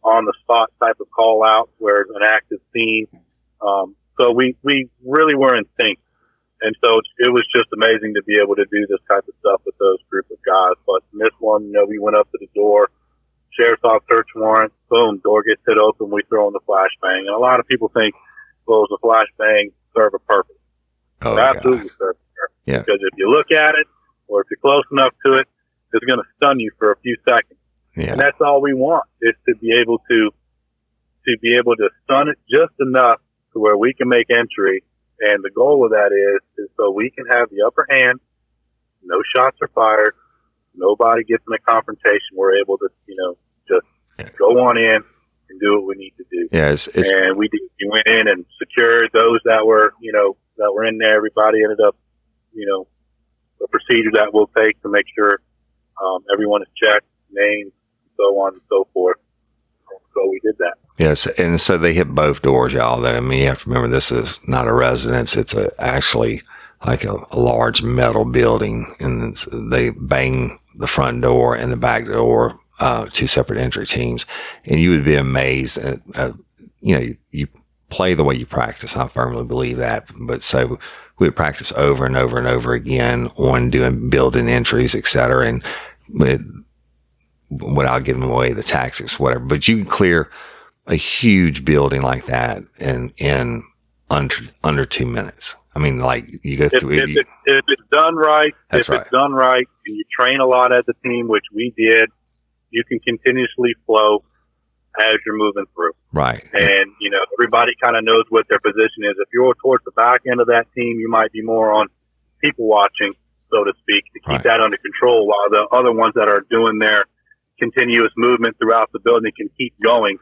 B: on the spot type of call outs where it's an active scene. So we really were in sync. And so it was just amazing to be able to do this type of stuff with those group of guys. But in this one, we went up to the door, sheriff's office search warrant, boom, door gets hit open, we throw in the flashbang. And a lot of people think, well, does the flashbang serve a purpose?
A: Oh,
B: it absolutely serves a purpose.
A: Yeah.
B: Because if you look at it, or if you're close enough to it, it's going to stun you for a few seconds.
A: Yeah.
B: And that's all we want, is to be able to stun it just enough to where we can make entry. And the goal of that is so we can have the upper hand. No shots are fired. Nobody gets in a confrontation. We're able to, just go on in and do what we need to do.
A: Yeah,
B: and we went in and secured those that were in there. Everybody ended up, a procedure that we'll take to make sure everyone is checked, names, so on and so forth. So we did that.
A: Yes, and so they hit both doors, y'all. I mean, you have to remember this is not a residence; it's actually like a large metal building, and they bang the front door and the back door, two separate entry teams, and you would be amazed at you play the way you practice. I firmly believe that, but so we would practice over and over and over again on building entries, etc. And without giving away the tactics, whatever. But you can clear a huge building like that in under 2 minutes. I mean, like you go through
B: if it's done right,
A: that's right.
B: It's done right, and you train a lot as a team, which we did, you can continuously flow as you're moving through.
A: Right.
B: And, everybody kind of knows what their position is. If you're towards the back end of that team, you might be more on people watching, so to speak, to keep that under control, while the other ones that are doing their continuous movement throughout the building can keep going.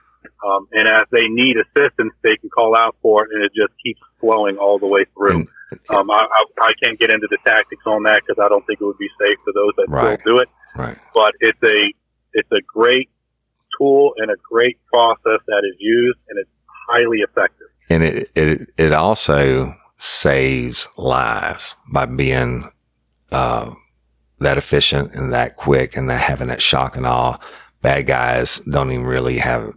B: And as they need assistance, they can call out for it, and it just keeps flowing all the way through. I can't get into the tactics on that because I don't think it would be safe for those that still do it.
A: Right.
B: But it's a great tool and a great process that is used, and it's highly effective.
A: And it also saves lives by being that efficient and that quick and that having that shock and awe. Bad guys don't even really have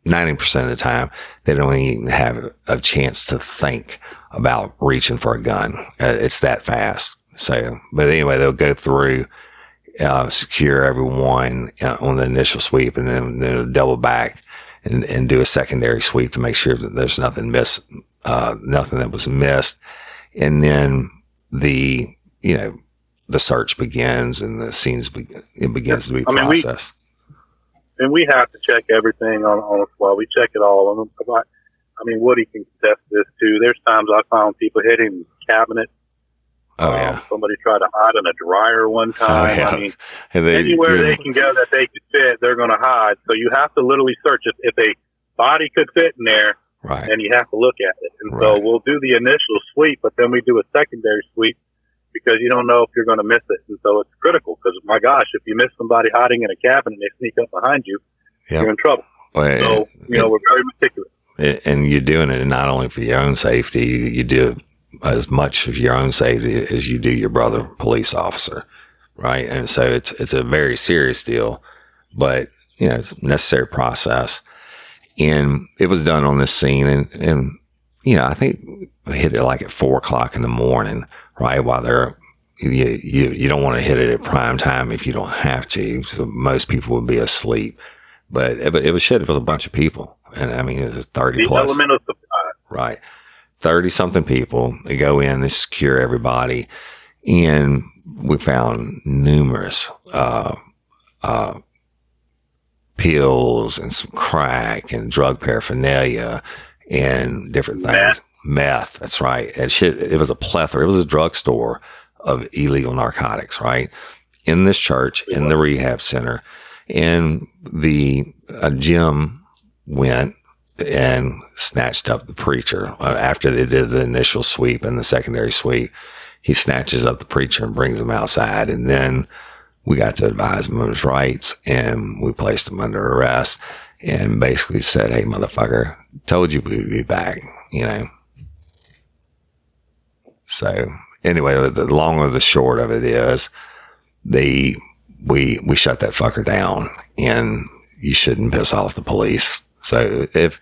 A: 90% of the time, they don't even have a chance to think about reaching for a gun. It's that fast. So, but anyway, they'll go through, secure everyone on the initial sweep, and then they'll double back and do a secondary sweep to make sure that there's nothing nothing that was missed. And then the search begins and the scenes begins to be processed.
B: And we have to check everything on the fly. We check it all. Woody can attest this too. There's times I found people hitting cabinets. Somebody tried to hide in a dryer one time. Anywhere they can go that they could fit, they're going to hide. So you have to literally search. If a body could fit in there,
A: right,
B: and you have to look at it. And so we'll do the initial sweep, but then we do a secondary sweep because you don't know if you're going to miss it. And so it's critical because, my gosh, if you miss somebody hiding in a cabinet and they sneak up behind you, you're in trouble. Well, we're very meticulous.
A: And you're doing it not only for your own safety, you do it as much of your own safety as you do your brother police officer, right? And so it's a very serious deal, but it's a necessary process. And it was done on this scene, and I think we hit it like at 4:00 in the morning, right? While you don't want to hit it at prime time if you don't have to. So most people would be asleep, but it was shit. It was a bunch of people, and it was 30 plus.
B: The element of surprise.
A: Right. 30 something people. They go in, they secure everybody, and we found numerous pills and some crack and drug paraphernalia and different things. Meth, that's right. And shit, it was a plethora. It was a drugstore of illegal narcotics, right? In this church, in the rehab center. And Jim went and snatched up the preacher after they did the initial sweep and the secondary sweep. He snatches up the preacher and brings him outside, and then we got to advise him of his rights, and we placed him under arrest and basically said, "Hey, motherfucker, told you we'd be back," So anyway, the long or the short of it is we shut that fucker down, and you shouldn't piss off the police. So if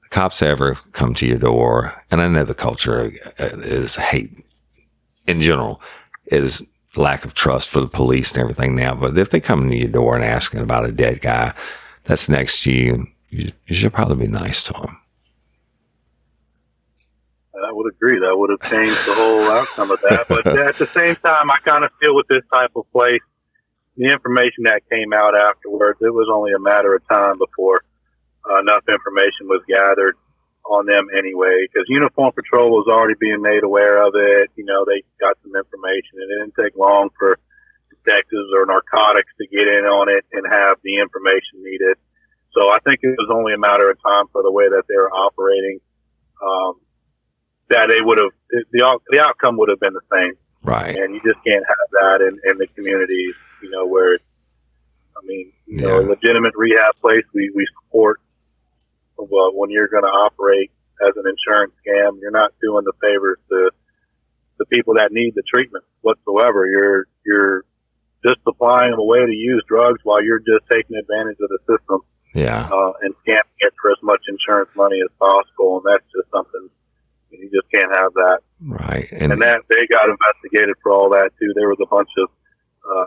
A: the cops ever come to your door, and I know the culture is hate in general, is lack of trust for the police and everything now, but if they come to your door and asking about a dead guy that's next to you, you should probably be nice to them.
B: I would agree. That would have changed the whole outcome of that. But at the same time, I kind of feel with this type of place, the information that came out afterwards, it was only a matter of time before enough information was gathered on them anyway, because Uniform Patrol was already being made aware of it. They got some information, and it didn't take long for detectives or narcotics to get in on it and have the information needed. So I think it was only a matter of time for the way that they were operating, that they would have, the outcome would have been the same.
A: Right.
B: And you just can't have that in the communities, where it's, a legitimate rehab place we support. Well, when you're going to operate as an insurance scam, you're not doing the favors to the people that need the treatment whatsoever. You're just supplying them a way to use drugs while you're just taking advantage of the system.
A: Yeah.
B: And scamming it for as much insurance money as possible. And that's just something you just can't have that.
A: Right.
B: And that they got investigated for all that too. There was a bunch of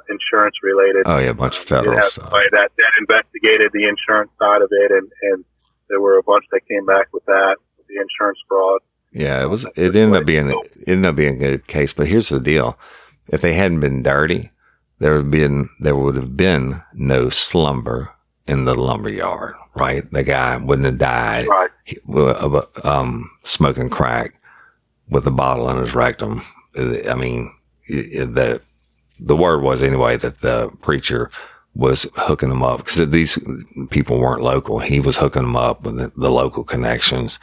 B: insurance related.
A: Oh yeah, a bunch of federal
B: have
A: stuff.
B: somebody that investigated the insurance side of it, and there were a bunch that came back with that, with the insurance fraud.
A: Yeah, it ended up being a good case. But here's the deal: if they hadn't been dirty, there would have been no Slumber in the lumber yard, right? The guy wouldn't have died smoking crack with a bottle in his rectum. I mean, the word was anyway that the preacher was hooking them up because these people weren't local. He was hooking them up with the local connections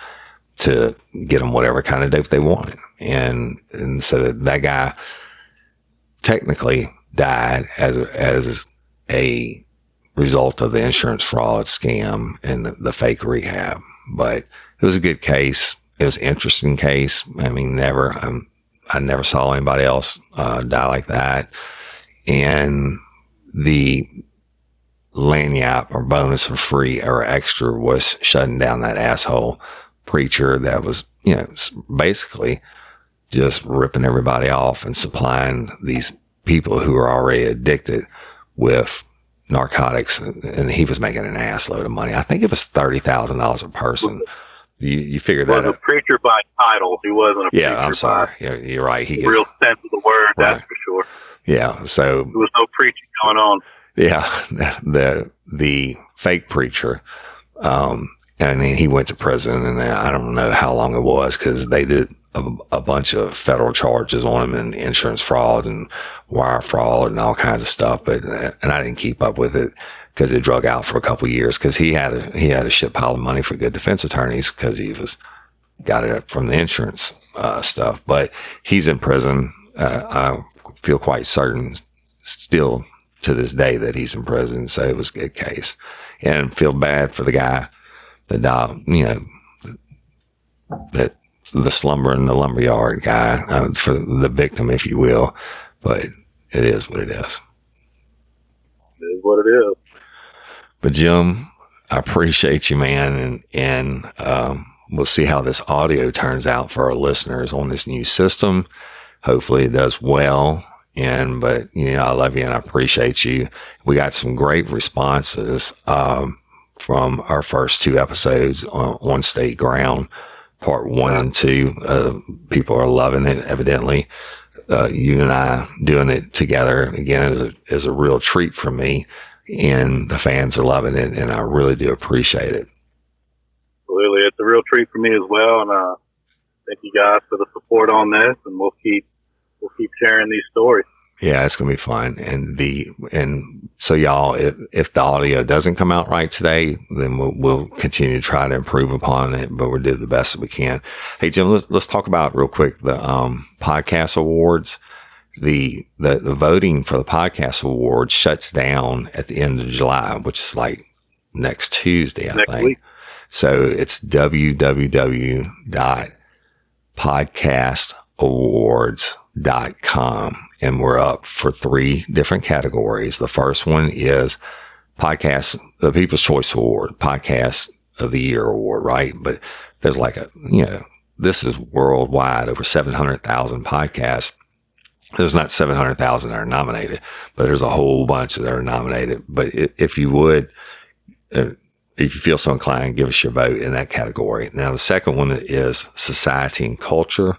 A: to get them whatever kind of dope they wanted. And so that guy technically died as a result of the insurance fraud scam and the fake rehab. But it was a good case. It was an interesting case. I mean, I never saw anybody else die like that. And the lanyap or bonus or free or extra was shutting down that asshole preacher that was, basically just ripping everybody off and supplying these people who are already addicted with narcotics. And he was making an ass load of money. I think it was $30,000 a person. You figure that out.
B: He was a preacher by title. He wasn't a preacher.
A: Yeah, I'm sorry. You're right.
B: He real sense of the word, that's for sure.
A: Yeah, so
B: there was no preaching going on.
A: Yeah, the fake preacher, and he went to prison, and I don't know how long it was because they did a bunch of federal charges on him and insurance fraud and wire fraud and all kinds of stuff. And I didn't keep up with it because it drug out for a couple of years because he had a shit pile of money for good defense attorneys because he got it from the insurance stuff. But he's in prison. I feel quite certain still to this day that he's in prison. So it was a good case, and feel bad for the guy that died, that the Slumber in the lumberyard guy, for the victim, if you will. But it is what it is.
B: It is what it is.
A: But Jim, I appreciate you, man. And we'll see how this audio turns out for our listeners on this new system. Hopefully it does well. But I love you and I appreciate you. We got some great responses, from our first two episodes on State Ground, part 1 and 2. People are loving it, evidently. You and I doing it together again is a real treat for me, and the fans are loving it, and I really do appreciate it.
B: Absolutely. It's a real treat for me as well, and thank you guys for the support on this, and we'll keep sharing these stories.
A: Yeah, it's going to be fun. And so y'all, if the audio doesn't come out right today, then we'll continue to try to improve upon it, but we'll do the best that we can. Hey, Jim, let's talk about real quick the podcast awards. The voting for the podcast awards shuts down at the end of July, which is like next Tuesday, I think. Week. So it's www.podcastawards.com. And we're up for 3 different categories. The first one is podcast, the People's Choice Award, Podcast of the Year Award, right? But there's like this is worldwide, over 700,000 podcasts. There's not 700,000 that are nominated, but there's a whole bunch that are nominated. But if you would, if you feel so inclined, give us your vote in that category. Now, the second one is Society and Culture.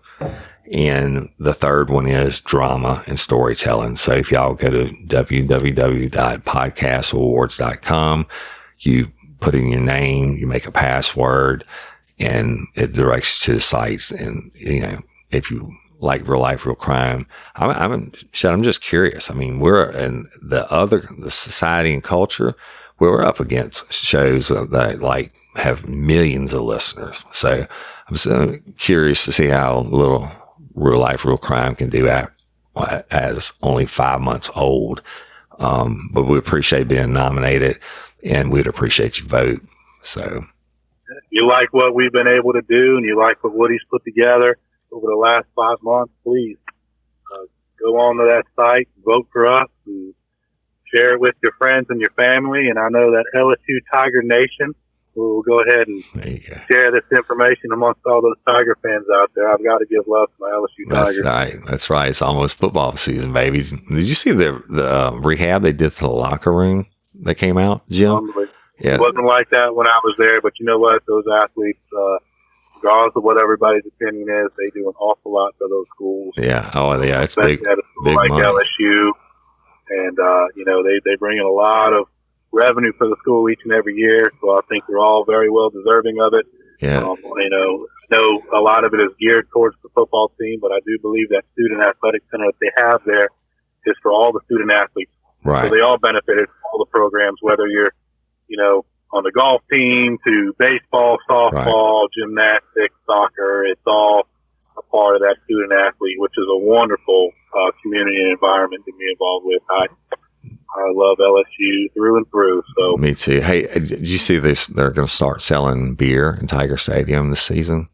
A: And the third one is Drama and Storytelling. So if y'all go to www.podcastawards.com, you put in your name, you make a password, and it directs you to the sites. And, if you like Real Life, Real Crime, I'm just curious. I mean, we're in the Society and Culture, we're up against shows that like have millions of listeners. So I'm so curious to see how little Real Life, Real Crime can do as only 5 months old. But we appreciate being nominated, and we'd appreciate your vote. So,
B: if you like what we've been able to do, and you like what Woody's put together over the last 5 months, please go on to that site, vote for us, and share it with your friends and your family. And I know that LSU Tiger Nation we'll go ahead and share this information amongst all those Tiger fans out there. I've got to give love to my LSU Tigers.
A: That's right. It's almost football season, baby. Did you see the rehab they did to the locker room that came out, Jim?
B: Yeah. It wasn't like that when I was there, but you know what? Those athletes, regardless of what everybody's opinion is, they do an awful lot for those schools.
A: Yeah. Oh, yeah. It's big,
B: at a school
A: big
B: like
A: money.
B: LSU. And, they bring in a lot of revenue for the school each and every year. So I think they're all very well deserving of it.
A: Yeah.
B: I know a lot of it is geared towards the football team, but I do believe that student athletic center that they have there is for all the student athletes.
A: Right.
B: So they all benefited from all the programs, whether you're, on the golf team to baseball, softball, gymnastics, soccer. It's all a part of that student athlete, which is a wonderful community and environment to be involved with. I love LSU through and through. So
A: me too. Hey, did you see this? They're going to start selling beer in Tiger Stadium this season.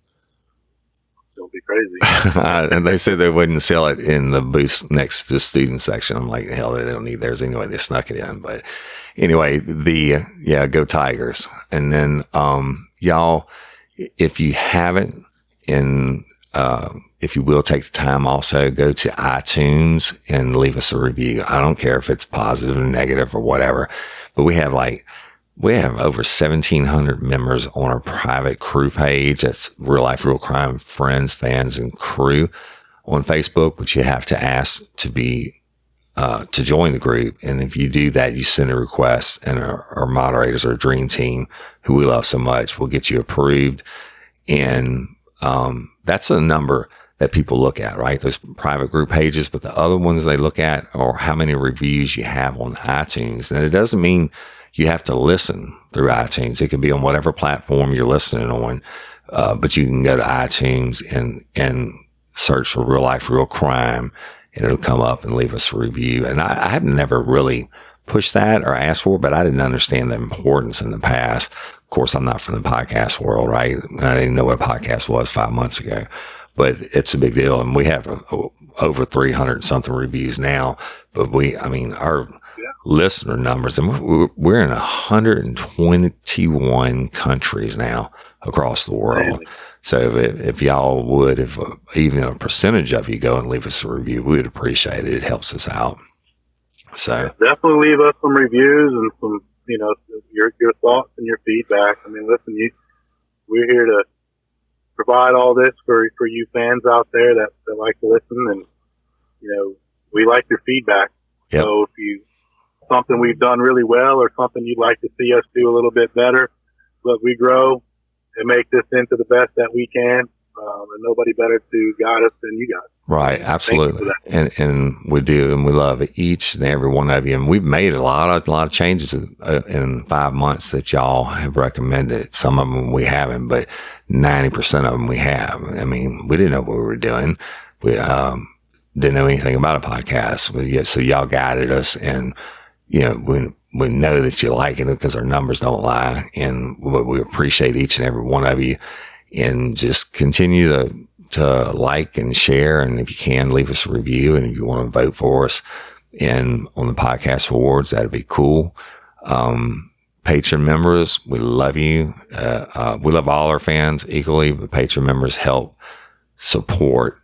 B: It'll be crazy.
A: And they said they wouldn't sell it in the booth next to the student section. I'm like, hell, they don't need theirs anyway. They snuck it in. But anyway, go Tigers. And then, y'all, if you haven't, if you will take the time, also go to iTunes and leave us a review. I don't care if it's positive or negative or whatever, but we have over 1,700 members on our private crew page. That's Real Life, Real Crime Friends, Fans, and Crew on Facebook, which you have to ask to be, to join the group. And if you do that, you send a request, and our moderators, our dream team, who we love so much, will get you approved. And, that's a number that people look at, right? Those private group pages, but the other ones they look at are how many reviews you have on iTunes. And it doesn't mean you have to listen through iTunes. It could be on whatever platform you're listening on. But you can go to iTunes and search for Real Life, Real Crime, and it'll come up and leave us a review. And I have never really pushed that or asked for it, but I didn't understand the importance in the past. Of course, I'm not from the podcast world, right? I didn't know what a podcast was 5 months ago, but it's a big deal. And we have over 300 something reviews now, but our listener numbers, and we're in 121 countries now across the world. So if y'all would, if even a percentage of you go and leave us a review, we would appreciate it. It helps us out. So
B: definitely leave us some reviews and some, your thoughts and your feedback. I mean, listen, we're here to provide all this for you fans out there that like to listen, and we like your feedback.
A: Yep.
B: So if something we've done really well or something you'd like to see us do a little bit better, let we grow and make this into the best that we can. And nobody better to guide us than you guys.
A: Right. Absolutely. And we do, and we love each and every one of you. And we've made a lot of changes in 5 months that y'all have recommended. Some of them we haven't, but 90% of them we have. I mean, we didn't know what we were doing. We didn't know anything about a podcast. So y'all guided us, and we know that you like it because our numbers don't lie, and we appreciate each and every one of you. And just continue to like and share. And if you can, leave us a review. And if you want to vote for us on the podcast awards, that'd be cool. Patron members, we love you. We love all our fans equally, but patron members help support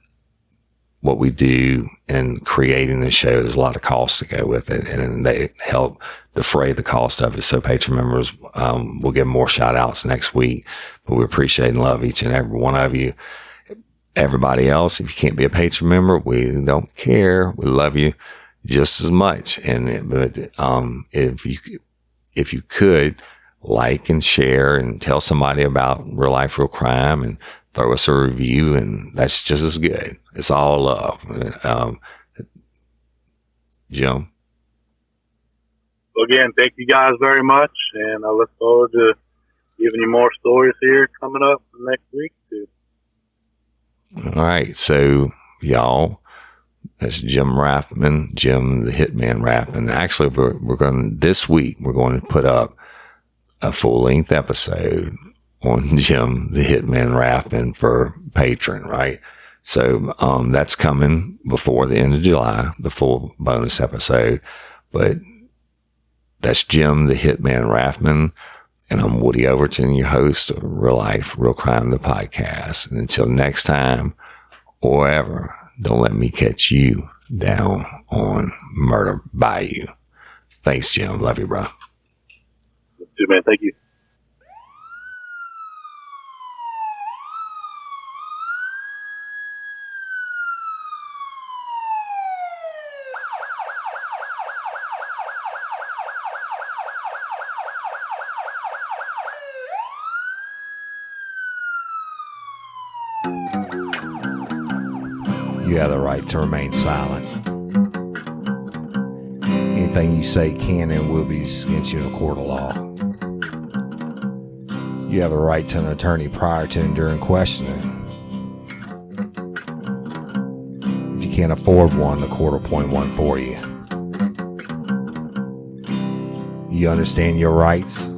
A: what we do in creating the show. There's a lot of costs to go with it, and they help defray the cost of it. So patron members, we'll give more shout outs next week, but we appreciate and love each and every one of you. Everybody else, if you can't be a patron member, we don't care. We love you just as much. But if you could like and share and tell somebody about Real Life, Real Crime, and throw us a review, and that's just as good. It's all love. Jim.
B: Well, again, thank you guys very much, and I look forward to giving you more stories here coming up next week too.
A: All right, so y'all, that's Jim Rathmann, Jim the Hitman Rathmann. Actually, this week we're going to put up a full-length episode on Jim the Hitman Rathmann for patron, right? So that's coming before the end of July, the full bonus episode. But that's Jim the Hitman Rathmann, And I'm Woody Overton, your host of Real Life, Real Crime, the podcast. And until next time, or ever, don't let me catch you down on Murder Bayou. Thanks, Jim. Love you, bro.
B: Dude, man, thank you.
A: You have the right to remain silent. Anything you say can and will be against you in a court of law. You have a right to an attorney prior to and during questioning. If you can't afford one, the court will appoint one for you. You understand your rights?